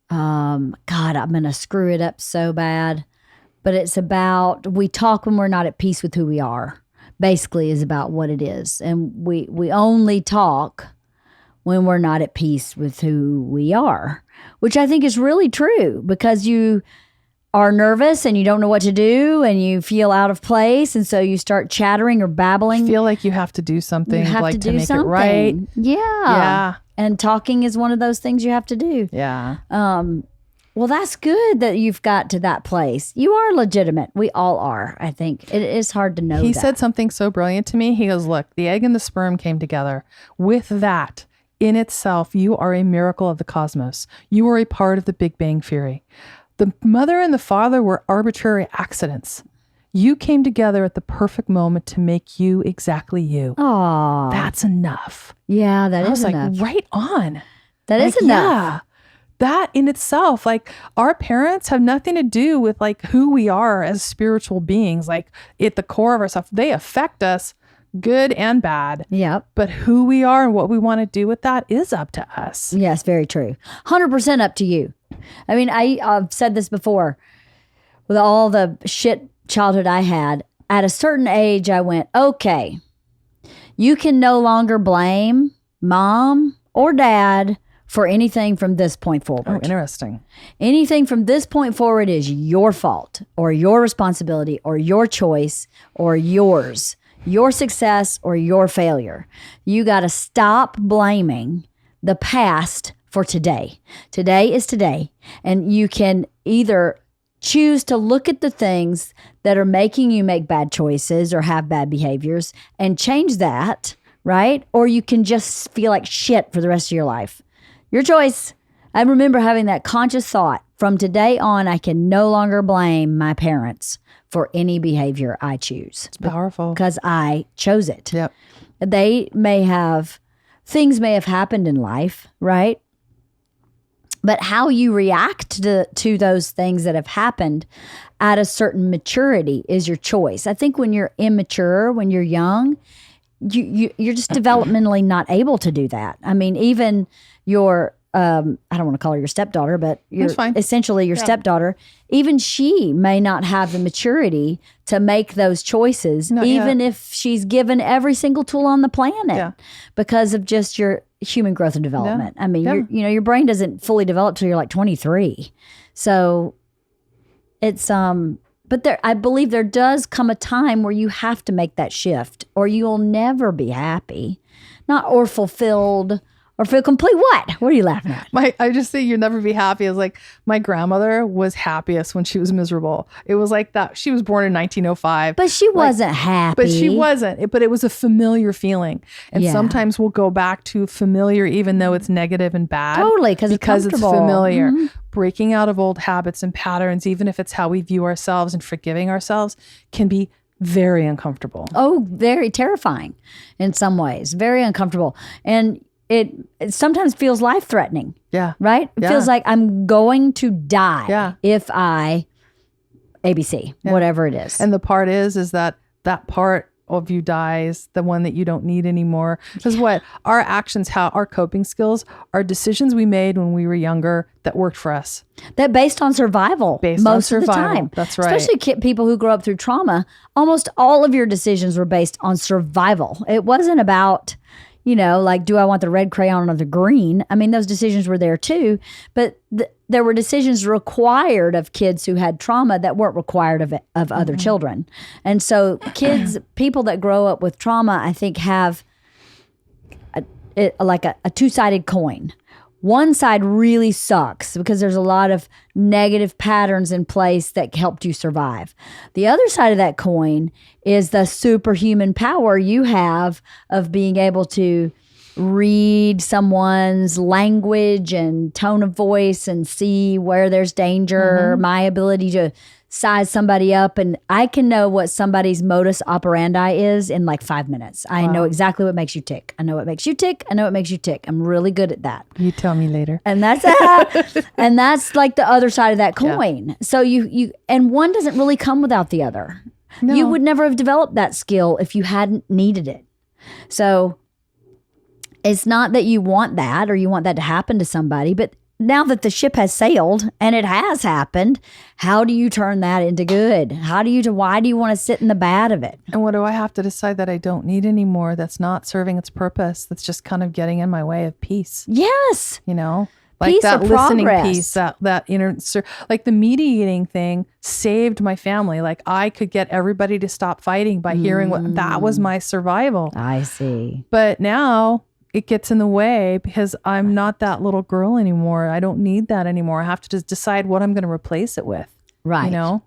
God, I'm going to screw it up so bad. But it's about, we talk when we're not at peace with who we are, basically is about what it is. And we only talk when we're not at peace with who we are, which I think is really true because you are nervous and you don't know what to do and you feel out of place. And so you start chattering or babbling. You feel like you have to do something You have like to do make something. it right. Yeah. Yeah. And talking is one of those things you have to do. Yeah. Well, that's good that you've got to that place. You are legitimate. We all are, I think. It is hard to know He that. said something so brilliant to me. He goes, look, the egg and the sperm came together. With that, in itself, you are a miracle of the cosmos. You are a part of the Big Bang Theory. The mother and the father were arbitrary accidents. You came together at the perfect moment to make you exactly you. Aw. That's enough. Yeah, that I is was enough. like, right on. That is Like, enough. Yeah. That in itself, like our parents have nothing to do with like who we are as spiritual beings. Like at the core of ourselves, they affect us good and bad. Yep. But who we are and what we want to do with that is up to us. Yes, very true. 100% up to you. I mean, I've said this before. With all the shit childhood I had, at a certain age, I went, okay, you can no longer blame mom or dad for anything from this point forward. Oh, interesting. Anything from this point forward is your fault or your responsibility or your choice or yours, your success or your failure. You got to stop blaming the past for today. Today is today. And you can either choose to look at the things that are making you make bad choices or have bad behaviors and change that, right? Or you can just feel like shit for the rest of your life. Your choice. I remember having that conscious thought. From today on, I can no longer blame my parents for any behavior I choose. It's powerful. Because I chose it. Yep. Things may have happened in life, right? But how you react to those things that have happened at a certain maturity is your choice. I think when you're immature, when you're young, you're just developmentally not able to do that. I mean, even your, I don't want to call her your stepdaughter, but essentially your stepdaughter, even she may not have the maturity to make those choices, even if she's given every single tool on the planet because of just your human growth and development. I mean, your brain doesn't fully develop till you're like 23. So it's, but I believe there does come a time where you have to make that shift or you'll never be happy, or fulfilled or feel complete. What are you laughing at? I just say you'll never be happy. It's like my grandmother was happiest when she was miserable. It was like that. She was born in 1905. But she wasn't happy. But she wasn't. But it was a familiar feeling. And sometimes we'll go back to familiar even though it's negative and bad. Totally, because it's familiar. Mm-hmm. Breaking out of old habits and patterns, even if it's how we view ourselves and forgiving ourselves, can be very uncomfortable. Oh, very terrifying in some ways. Very uncomfortable. And it sometimes feels life-threatening. Yeah. Right? It feels like I'm going to die if I ABC, whatever it is. And the part is that part of you dies, the one that you don't need anymore. Because what our actions, our coping skills, are decisions we made when we were younger that worked for us. That based on survival most of the time. That's right. Especially people who grow up through trauma. Almost all of your decisions were based on survival. It wasn't about, like, do I want the red crayon or the green? I mean, those decisions were there too, but there were decisions required of kids who had trauma that weren't required of other children. And so people that grow up with trauma, I think have like a two-sided coin. One side really sucks because there's a lot of negative patterns in place that helped you survive. The other side of that coin is the superhuman power you have of being able to read someone's language and tone of voice and see where there's danger. My ability to size somebody up, and I can know what somebody's modus operandi is in like 5 minutes. I know exactly what makes you tick. I know what makes you tick. I know what makes you tick. I'm really good at that. You tell me later. And that's and that's like the other side of that coin. So you and one doesn't really come without the other. No. You would never have developed that skill if you hadn't needed it. So it's not that you want that or you want that to happen to somebody, but now that the ship has sailed and it has happened, how do you turn that into good? Why do you want to sit in the bad of it? And what do I have to decide that I don't need anymore? That's not serving its purpose. That's just kind of getting in my way of peace. Yes. You know, like Peace that or listening progress. piece, that inner, like the mediating thing saved my family. Like I could get everybody to stop fighting by hearing what that was my survival. I see. But now it gets in the way because I'm not that little girl anymore. I don't need that anymore. I have to just decide what I'm going to replace it with. Right. You know?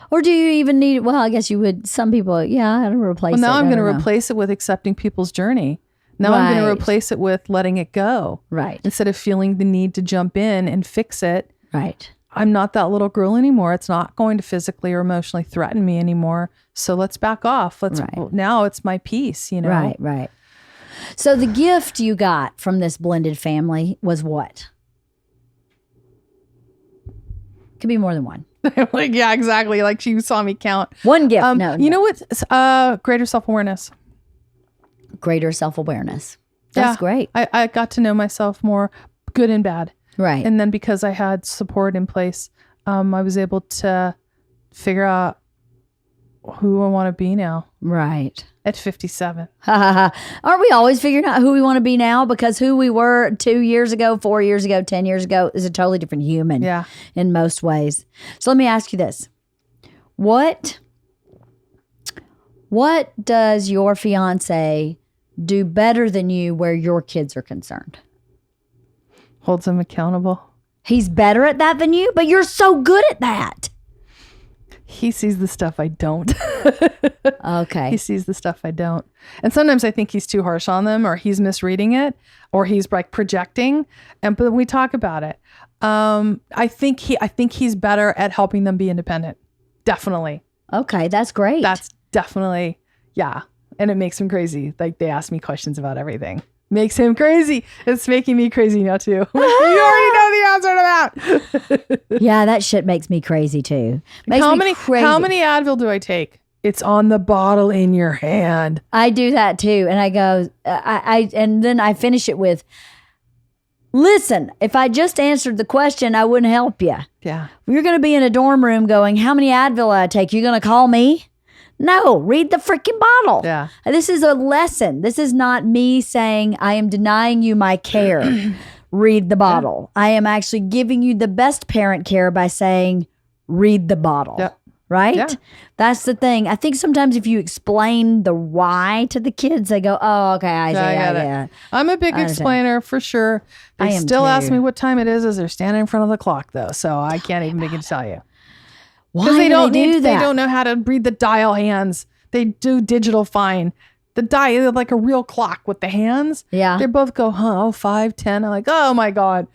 Or do you even need, well, I guess you would, some people, yeah, I don't replace it. Well, now I'm going to to replace it with accepting people's journey. Now I'm going to replace it with letting it go. Right. Instead of feeling the need to jump in and fix it. Right. I'm not that little girl anymore. It's not going to physically or emotionally threaten me anymore. So let's back off. Now it's my peace, you know? Right, right. So the gift you got from this blended family was what? Could be more than one. Like, yeah, exactly. Like she saw me count. One gift. No. You know what? Greater self-awareness. Greater self-awareness. That's great. I got to know myself more, good and bad. Right. And then because I had support in place, I was able to figure out who I want to be now. Right. At 57. Aren't we always figuring out who we want to be now? Because who we were 2 years ago, 4 years ago, 10 years ago is a totally different human. Yeah. In most ways. So let me ask you this. What does your fiancé do better than you where your kids are concerned? Holds them accountable. He's better at that than you, but you're so good at that. He sees the stuff I don't. Okay. He sees the stuff I don't. And sometimes I think he's too harsh on them, or he's misreading it, or he's like projecting. But we talk about it. I think he's better at helping them be independent. Definitely. Okay, that's great. That's definitely, yeah. And it makes him crazy. Like they ask me questions about everything. Makes him crazy. It's making me crazy now too. You already know the answer to that. Yeah, that shit makes me crazy too. How many Advil do I take? It's on the bottle in your hand. I do that too, and I go, and then I finish it with, "Listen, if I just answered the question, I wouldn't help you. Yeah, You're going to be in a dorm room going, how many Advil I take? You're going to call me? No, read the freaking bottle. Yeah. This is a lesson. This is not me saying I am denying you my care. Read the bottle. I am actually giving you the best parent care by saying, read the bottle. Yep. Right? Yeah. That's the thing. I think sometimes if you explain the why to the kids, they go, oh, okay, I see. Yeah. I'm a big explainer for sure. I They am still ask too. me what time it is as they're standing in front of the clock though. So I can't even begin to tell you. Why Because do they do that? They don't know how to read the dial hands. They do digital fine. The dial, like a real clock with the hands. Yeah. They both go, 5, 10. I'm like, oh my God.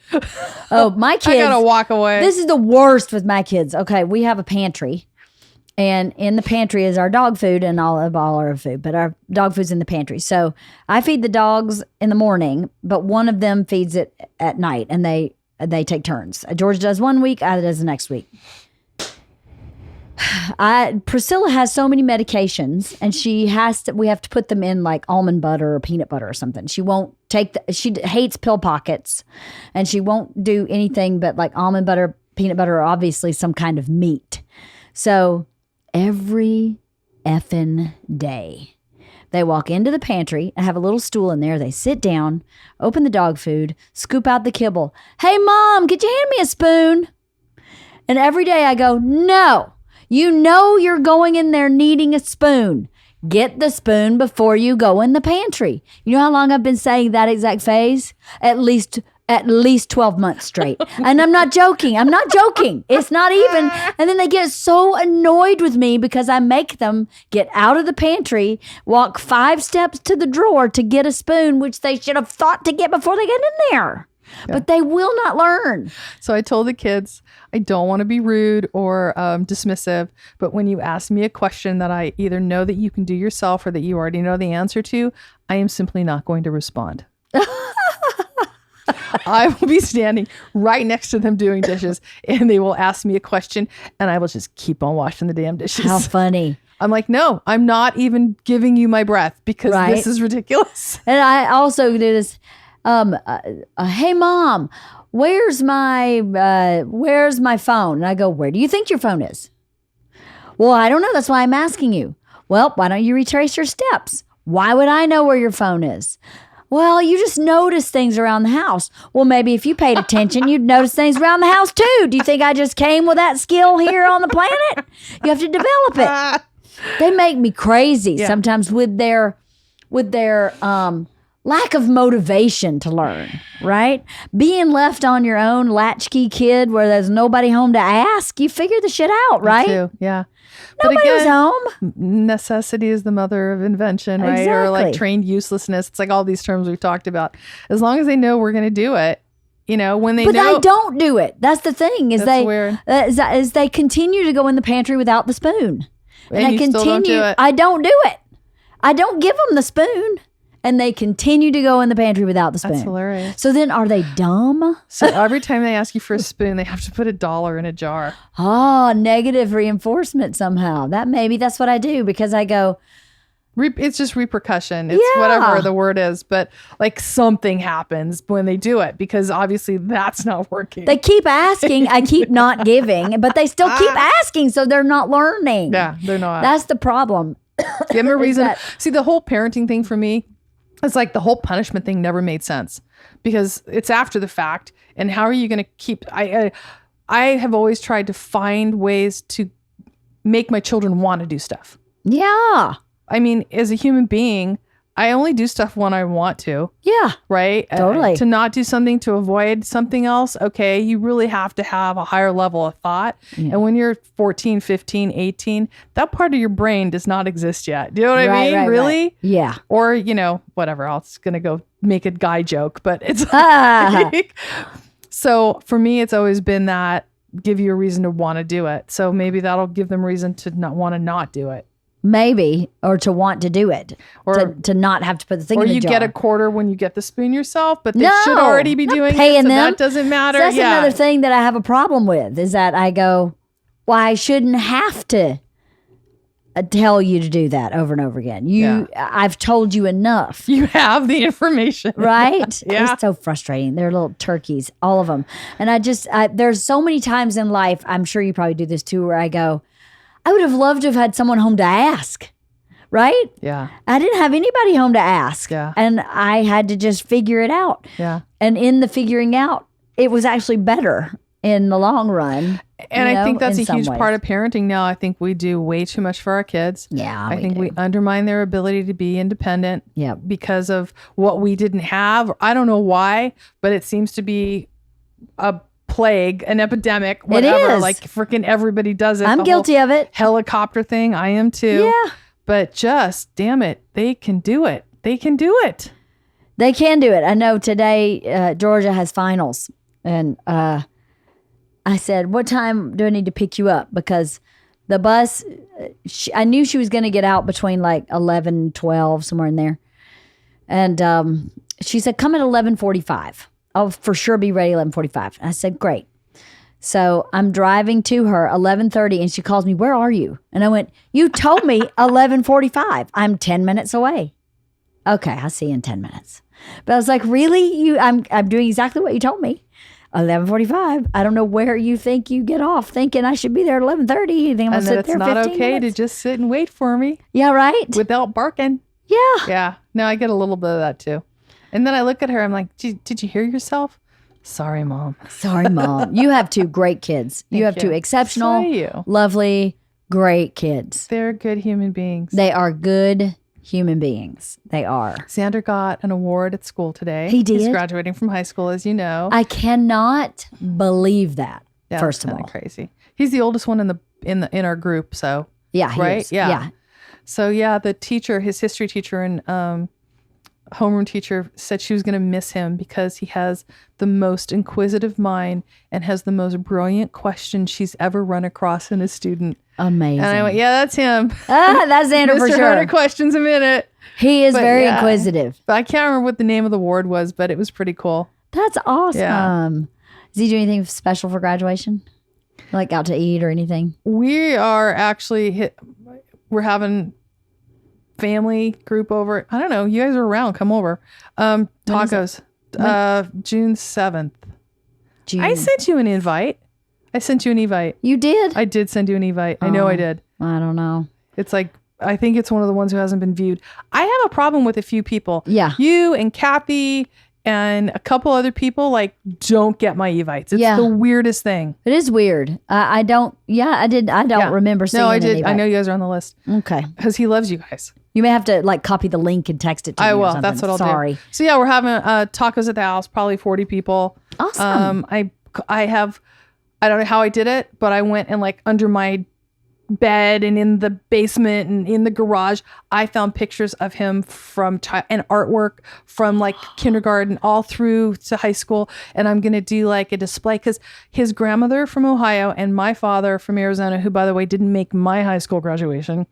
Oh, my kids. I gotta walk away. This is the worst with my kids. Okay, we have a pantry. And in the pantry is our dog food and all our food. But our dog food's in the pantry. So I feed the dogs in the morning, but one of them feeds it at night. And they take turns. George does one week, I does the next week. Priscilla has so many medications, and we have to put them in like almond butter or peanut butter or something. She won't take she hates pill pockets, and she won't do anything but like almond butter, peanut butter, or obviously some kind of meat. So every effing day, they walk into the pantry and have a little stool in there. They sit down, open the dog food, scoop out the kibble. Hey, Mom, could you hand me a spoon? And every day I go, no. You know you're going in there needing a spoon. Get the spoon before you go in the pantry. You know how long I've been saying that exact phrase? At least 12 months straight. And I'm not joking. It's not even. And then they get so annoyed with me because I make them get out of the pantry, walk 5 steps to the drawer to get a spoon, which they should have thought to get before they get in there. Yeah. But they will not learn. So I told the kids, I don't want to be rude or dismissive, but when you ask me a question that I either know that you can do yourself or that you already know the answer to, I am simply not going to respond. I will be standing right next to them doing dishes, and they will ask me a question, and I will just keep on washing the damn dishes. How funny. I'm like, no, I'm not even giving you my breath because this is ridiculous. And I also do this. Hey mom, where's my phone? And I go, where do you think your phone is? Well, I don't know. That's why I'm asking you. Well, why don't you retrace your steps? Why would I know where your phone is? Well, you just notice things around the house. Well, maybe if you paid attention, you'd notice things around the house too. Do you think I just came with that skill here on the planet? You have to develop it. They make me crazy sometimes with their lack of motivation to learn, right? Being left on your own latchkey kid where there's nobody home to ask, you figure the shit out, right? Me too. Yeah. Nobody was home. Necessity is the mother of invention, right? Exactly. Or like trained uselessness. It's like all these terms we've talked about. As long as they know we're going to do it, when they know. But I don't do it. That's the thing. Weird. Is they continue to go in the pantry without the spoon. And I continue. Still don't do it. I don't do it. I don't give them the spoon. And they continue to go in the pantry without the spoon. That's hilarious. So then are they dumb? So every time they ask you for a spoon, they have to put $1 in a jar. Oh, negative reinforcement somehow. That's what I do because I go. It's just repercussion. It's whatever the word is. But like something happens when they do it because obviously that's not working. They keep asking. I keep not giving, but they still keep asking. So they're not learning. Yeah, they're not. That's the problem. Give them a reason. See, the whole parenting thing for me, it's like the whole punishment thing never made sense because it's after the fact. And how are you going to keep... I have always tried to find ways to make my children want to do stuff. Yeah. I mean, as a human being, I only do stuff when I want to. Yeah. Right? Totally. To not do something, to avoid something else, okay, you really have to have a higher level of thought. Yeah. And when you're 14, 15, 18, that part of your brain does not exist yet. Do you know what I mean? Right, really? Right. Yeah. Or, whatever. I was going to go make a guy joke, but it's like, so for me, it's always been that give you a reason to want to do it. So maybe that'll give them reason to not want to not do it. Maybe, or to want to do it, or to not have to put the thing in the jar. Or you get a quarter when you get the spoon yourself, but they should already be doing paying it, so them. that doesn't matter. So that's another thing that I have a problem with is that I go, well, I shouldn't have to tell you to do that over and over again. I've told you enough. You have the information. Right? Yeah. It's so frustrating. They're little turkeys, all of them. And there's so many times in life, I'm sure you probably do this too, where I go, I would have loved to have had someone home to ask, right? Yeah. I didn't have anybody home to ask. Yeah. And I had to just figure it out. Yeah. And in the figuring out, it was actually better in the long run. And I think that's a huge part of parenting now. I think we do way too much for our kids. Yeah. I think we undermine their ability to be independent because of what we didn't have. I don't know why, but it seems to be a plague, an epidemic, whatever. It is. Like freaking everybody does it. I'm guilty of it. Helicopter thing. I am too. Yeah. But just damn it, they can do it. They can do it. They can do it. I know today Georgia has finals, and I said, "What time do I need to pick you up?" Because the bus, I knew she was going to get out between like 11 and 12, somewhere in there, and she said, "Come at 11:45." I'll for sure be ready 11:45. I said, great. So I'm driving to her 11:30 and she calls me, where are you? And I went, you told me 11:45. I'm 10 minutes away. Okay, I'll see you in 10 minutes. But I was like, really? I'm doing exactly what you told me. 11:45. I don't know where you think you get off thinking I should be there at 11:30. You think I'm going to sit there 15 minutes? And it's not okay to just sit and wait for me. Yeah, right? Without barking. Yeah. Yeah. No, I get a little bit of that too. And then I look at her, I'm like, did you hear yourself? Sorry, Mom. Sorry, Mom. You have two great kids. You have two exceptional, lovely, Great kids. They're good human beings. They are good human beings. They are. Xander got an award at school today. He did? He's graduating from high school, as you know. I cannot believe that. Yeah, first of that's all, crazy. He's the oldest one in our group, so yeah, he right, is. yeah. So yeah, the teacher, his history teacher and homeroom teacher, said she was going to miss him because he has the most inquisitive mind and has the most brilliant questions she's ever run across in a student. Amazing. And I went, yeah, that's him. That's Xander for Mr. sure. 100 questions a minute. He is But very yeah. inquisitive. But I can't remember what the name of the award was, but it was pretty cool. That's awesome. Yeah. Does he do anything special for graduation? Like out to eat or anything? We are actually we're having family group over. I don't know. You guys are around. Come over. Tacos. June 7th. June. I sent you an invite. You did? I did send you an invite. I know I did. I don't know. It's like, I think it's one of the ones who hasn't been viewed. I have a problem with a few people. Yeah. You and Kathy and a couple other people don't get my evites. It's the weirdest thing. It is weird. I don't. Yeah, I did. I don't remember seeing. No, I an did. invite. I know you guys are on the list. Okay. Because he loves you guys. You may have to copy the link and text it to me. I or will. something. That's what I'll Sorry. do. So yeah, we're having tacos at the house. Probably 40 people. Awesome. I don't know how I did it, but I went and under my bed and in the basement and in the garage, I found pictures of him from and artwork from kindergarten all through to high school. And I'm going to do a display because his grandmother from Ohio and my father from Arizona, who by the way didn't make my high school graduation,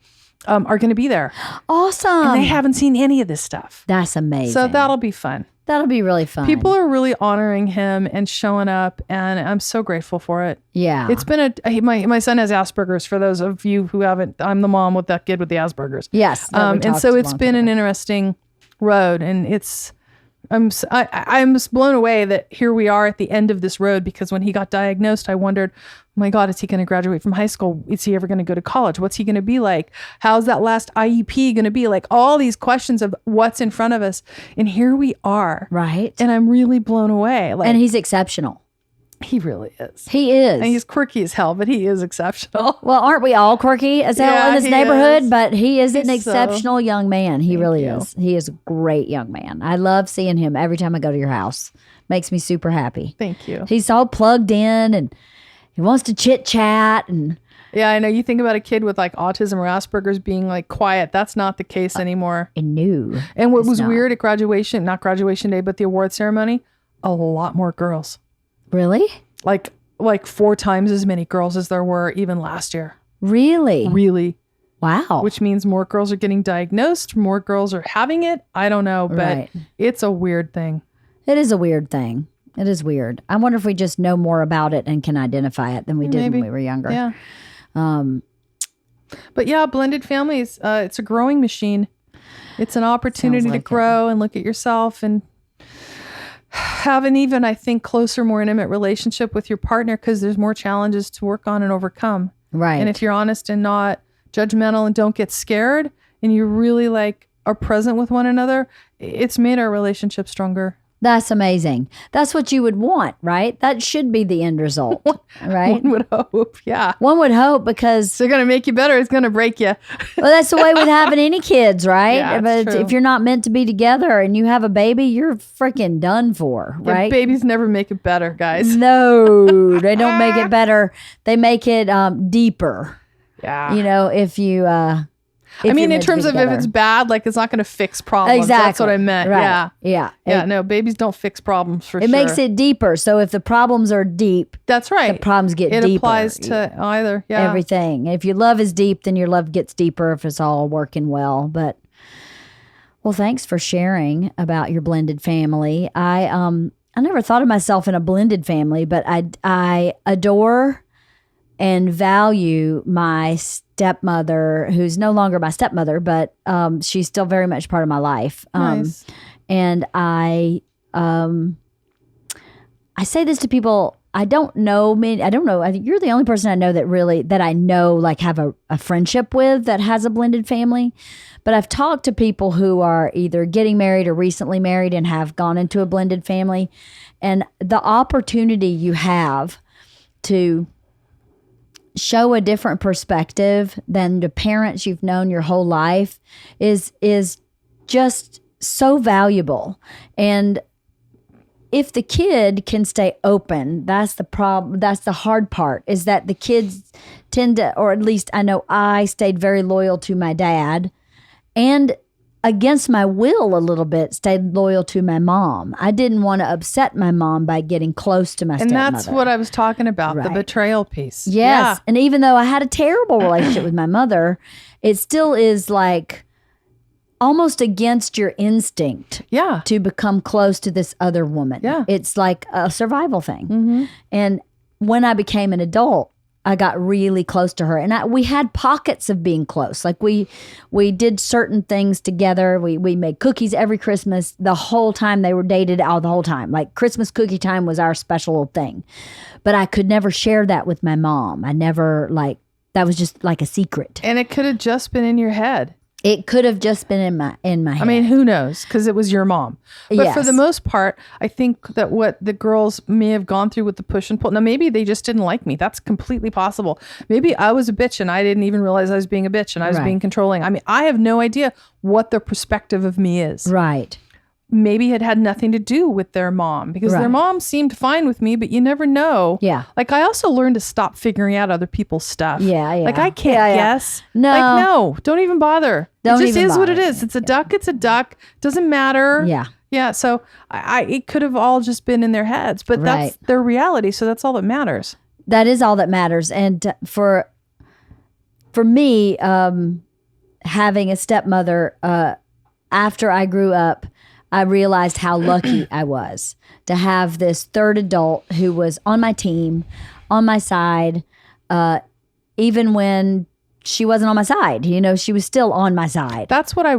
are going to be there. Awesome. And they haven't seen any of this stuff. That's amazing. So that'll be fun. That'll be really fun. People are really honoring him and showing up, and I'm so grateful for it. Yeah. It's been my son has Asperger's. For those of you who haven't, I'm the mom with that kid with the Asperger's. Yes. And so it's been an interesting road, and I'm blown away that here we are at the end of this road, because when he got diagnosed, I wondered, oh my God, is he going to graduate from high school? Is he ever going to go to college? What's he going to be like? How's that last IEP going to be? All these questions of what's in front of us. And here we are. Right. And I'm really blown away. And he's exceptional. He really is. He is. And he's quirky as hell, but he is exceptional. Well, aren't we all quirky as hell in this neighborhood? Is. But he is an He's exceptional young man. He really you. is. He is a great young man. I love seeing him every time I go to your house. Makes me super happy. Thank you. He's all plugged in and he wants to chit chat and Yeah, I know. You think about a kid with autism or Asperger's being quiet. That's not the case anymore. new. And what was weird at graduation, not graduation day, but the award ceremony, a lot more girls. Really? Like 4 times as many girls as there were even last year. Really? Really. Wow. Which means more girls are getting diagnosed, more girls are having it. I don't know, but it's a weird thing. It is a weird thing. It is weird. I wonder if we just know more about it and can identify it than we did when we were younger. Yeah. But yeah, blended families, it's a growing machine. It's an opportunity to grow and look at yourself and have an even, I think, closer, more intimate relationship with your partner, because there's more challenges to work on and overcome. Right. And if you're honest and not judgmental and don't get scared and you really are present with one another, it's made our relationship stronger. That's amazing. That's what you would want, right? That should be the end result, right? One would hope, yeah. One would hope, because they're going to make you better. It's going to break you. Well, that's the way with having any kids, right? Yeah, but true. if you're not meant to be together and you have a baby, you're freaking done for, right? Yeah, babies never make it better, guys. No, they don't make it better. They make it deeper. Yeah. If you... I mean, in terms of if it's bad, it's not going to fix problems. Exactly. That's what I meant. Right. Yeah. No, babies don't fix problems for sure. It makes it deeper. So if the problems are deep, that's right. The problems get deeper. It applies to either. Yeah. Everything. If your love is deep, then your love gets deeper if it's all working well. But well, thanks for sharing about your blended family. I never thought of myself in a blended family, but I adore and value my stepmother, who's no longer my stepmother, but she's still very much part of my life. Nice. And I say this to people. I don't know. I think you're the only person I know that I know have a friendship with that has a blended family. But I've talked to people who are either getting married or recently married and have gone into a blended family, and the opportunity you have to show a different perspective than the parents you've known your whole life is just so valuable. And if the kid can stay open, that's the problem. That's the hard part, is that the kids tend to, or at least I know I stayed very loyal to my dad, and against my will a little bit stayed loyal to my mom. I didn't want to upset my mom by getting close to my stepmother. And that's what I was talking about, the betrayal piece. Yes. Yeah. And even though I had a terrible relationship with my mother, it still is like almost against your instinct to become close to this other woman. Yeah. It's like a survival thing. And when I became an adult, I got really close to her, and we had pockets of being close. Like we did certain things together. We made cookies every Christmas. The whole time they were dated, all the whole time. Like Christmas cookie time was our special thing. But I could never share that with my mom. I never that was just like a secret. And it could have just been in your head. It could have just been in my head. I mean, who knows? Because it was your mom. But for the most part, I think that what the girls may have gone through with the push and pull. Now, maybe they just didn't like me. That's completely possible. Maybe I was a bitch and I didn't even realize I was being a bitch and I was being controlling. I mean, I have no idea what their perspective of me is. Right. Maybe it had nothing to do with their mom, because their mom seemed fine with me, but you never know. Yeah. Like, I also learned to stop figuring out other people's stuff. Yeah. Like, I can't guess. No. Like, no, don't even bother. It just is what it is. It's a duck. It's a duck. Doesn't matter. Yeah. Yeah. So it could have all just been in their heads, but that's their reality. So that's all that matters. That is all that matters. And for me, having a stepmother, after I grew up, I realized how lucky I was to have this third adult who was on my team, on my side, even when she wasn't on my side. You know, she was still on my side. That's what I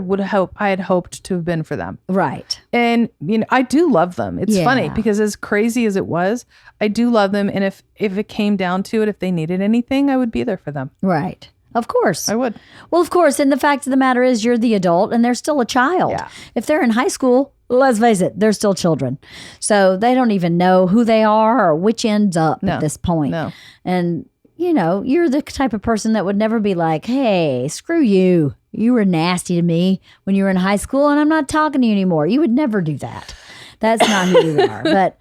had hoped to have been for them. Right. And, you know, I do love them. It's funny because as crazy as it was, I do love them. And if it came down to it, if they needed anything, I would be there for them. Right. Of course. I would. Well, of course. And the fact of the matter is you're the adult and they're still a child. Yeah. If they're in high school, let's face it, they're still children. So they don't even know who they are or which end's up at this point. No. And, you know, you're the type of person that would never be like, hey, screw you. You were nasty to me when you were in high school and I'm not talking to you anymore. You would never do that. That's not who you are. But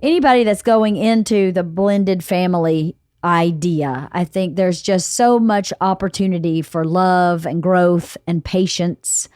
anybody that's going into the blended family idea, I think there's just so much opportunity for love and growth and patience.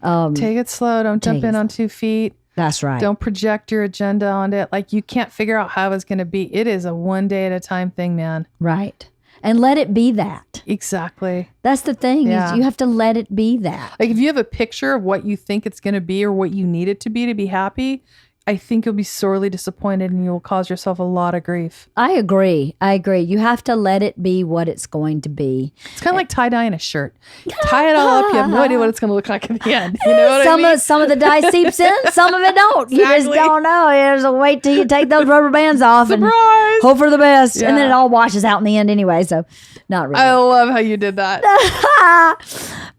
Take it slow. Don't jump in on 2 feet. That's right. Don't project your agenda on it. Like, you can't figure out how it's going to be. It is a one day at a time thing, man. Right. And let it be that. Exactly. That's the thing is you have to let it be that. Like, if you have a picture of what you think it's going to be or what you need it to be happy, I think you'll be sorely disappointed and you'll cause yourself a lot of grief. I agree. You have to let it be what it's going to be. It's kind of like tie-dyeing a shirt. You tie it all up, you have no idea what it's going to look like at the end. You know what I mean? Some of the dye seeps in, some of it don't. Exactly. You just don't know. You just wait till you take those rubber bands off Surprise! And hope for the best. Yeah. And then it all washes out in the end anyway, so not really. I love how you did that.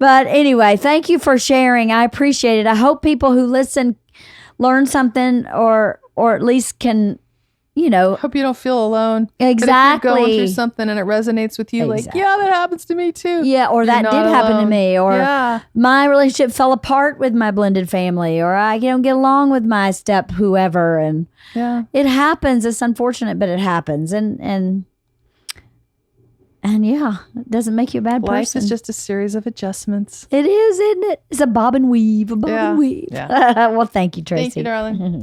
But anyway, thank you for sharing. I appreciate it. I hope people who listen learn something or at least can, you know. Hope you don't feel alone. Exactly. If you're going through something and it resonates with you, like, yeah, that happens to me too. Yeah, or that did happen to me. Or yeah. My relationship fell apart with my blended family, or I don't get along with my step whoever. And it happens. It's unfortunate, but it happens. And yeah, it doesn't make you a bad person. Life is just a series of adjustments. It is, isn't it? It's a bob and weave, and weave. Yeah. Well, thank you, Tracy. Thank you, darling.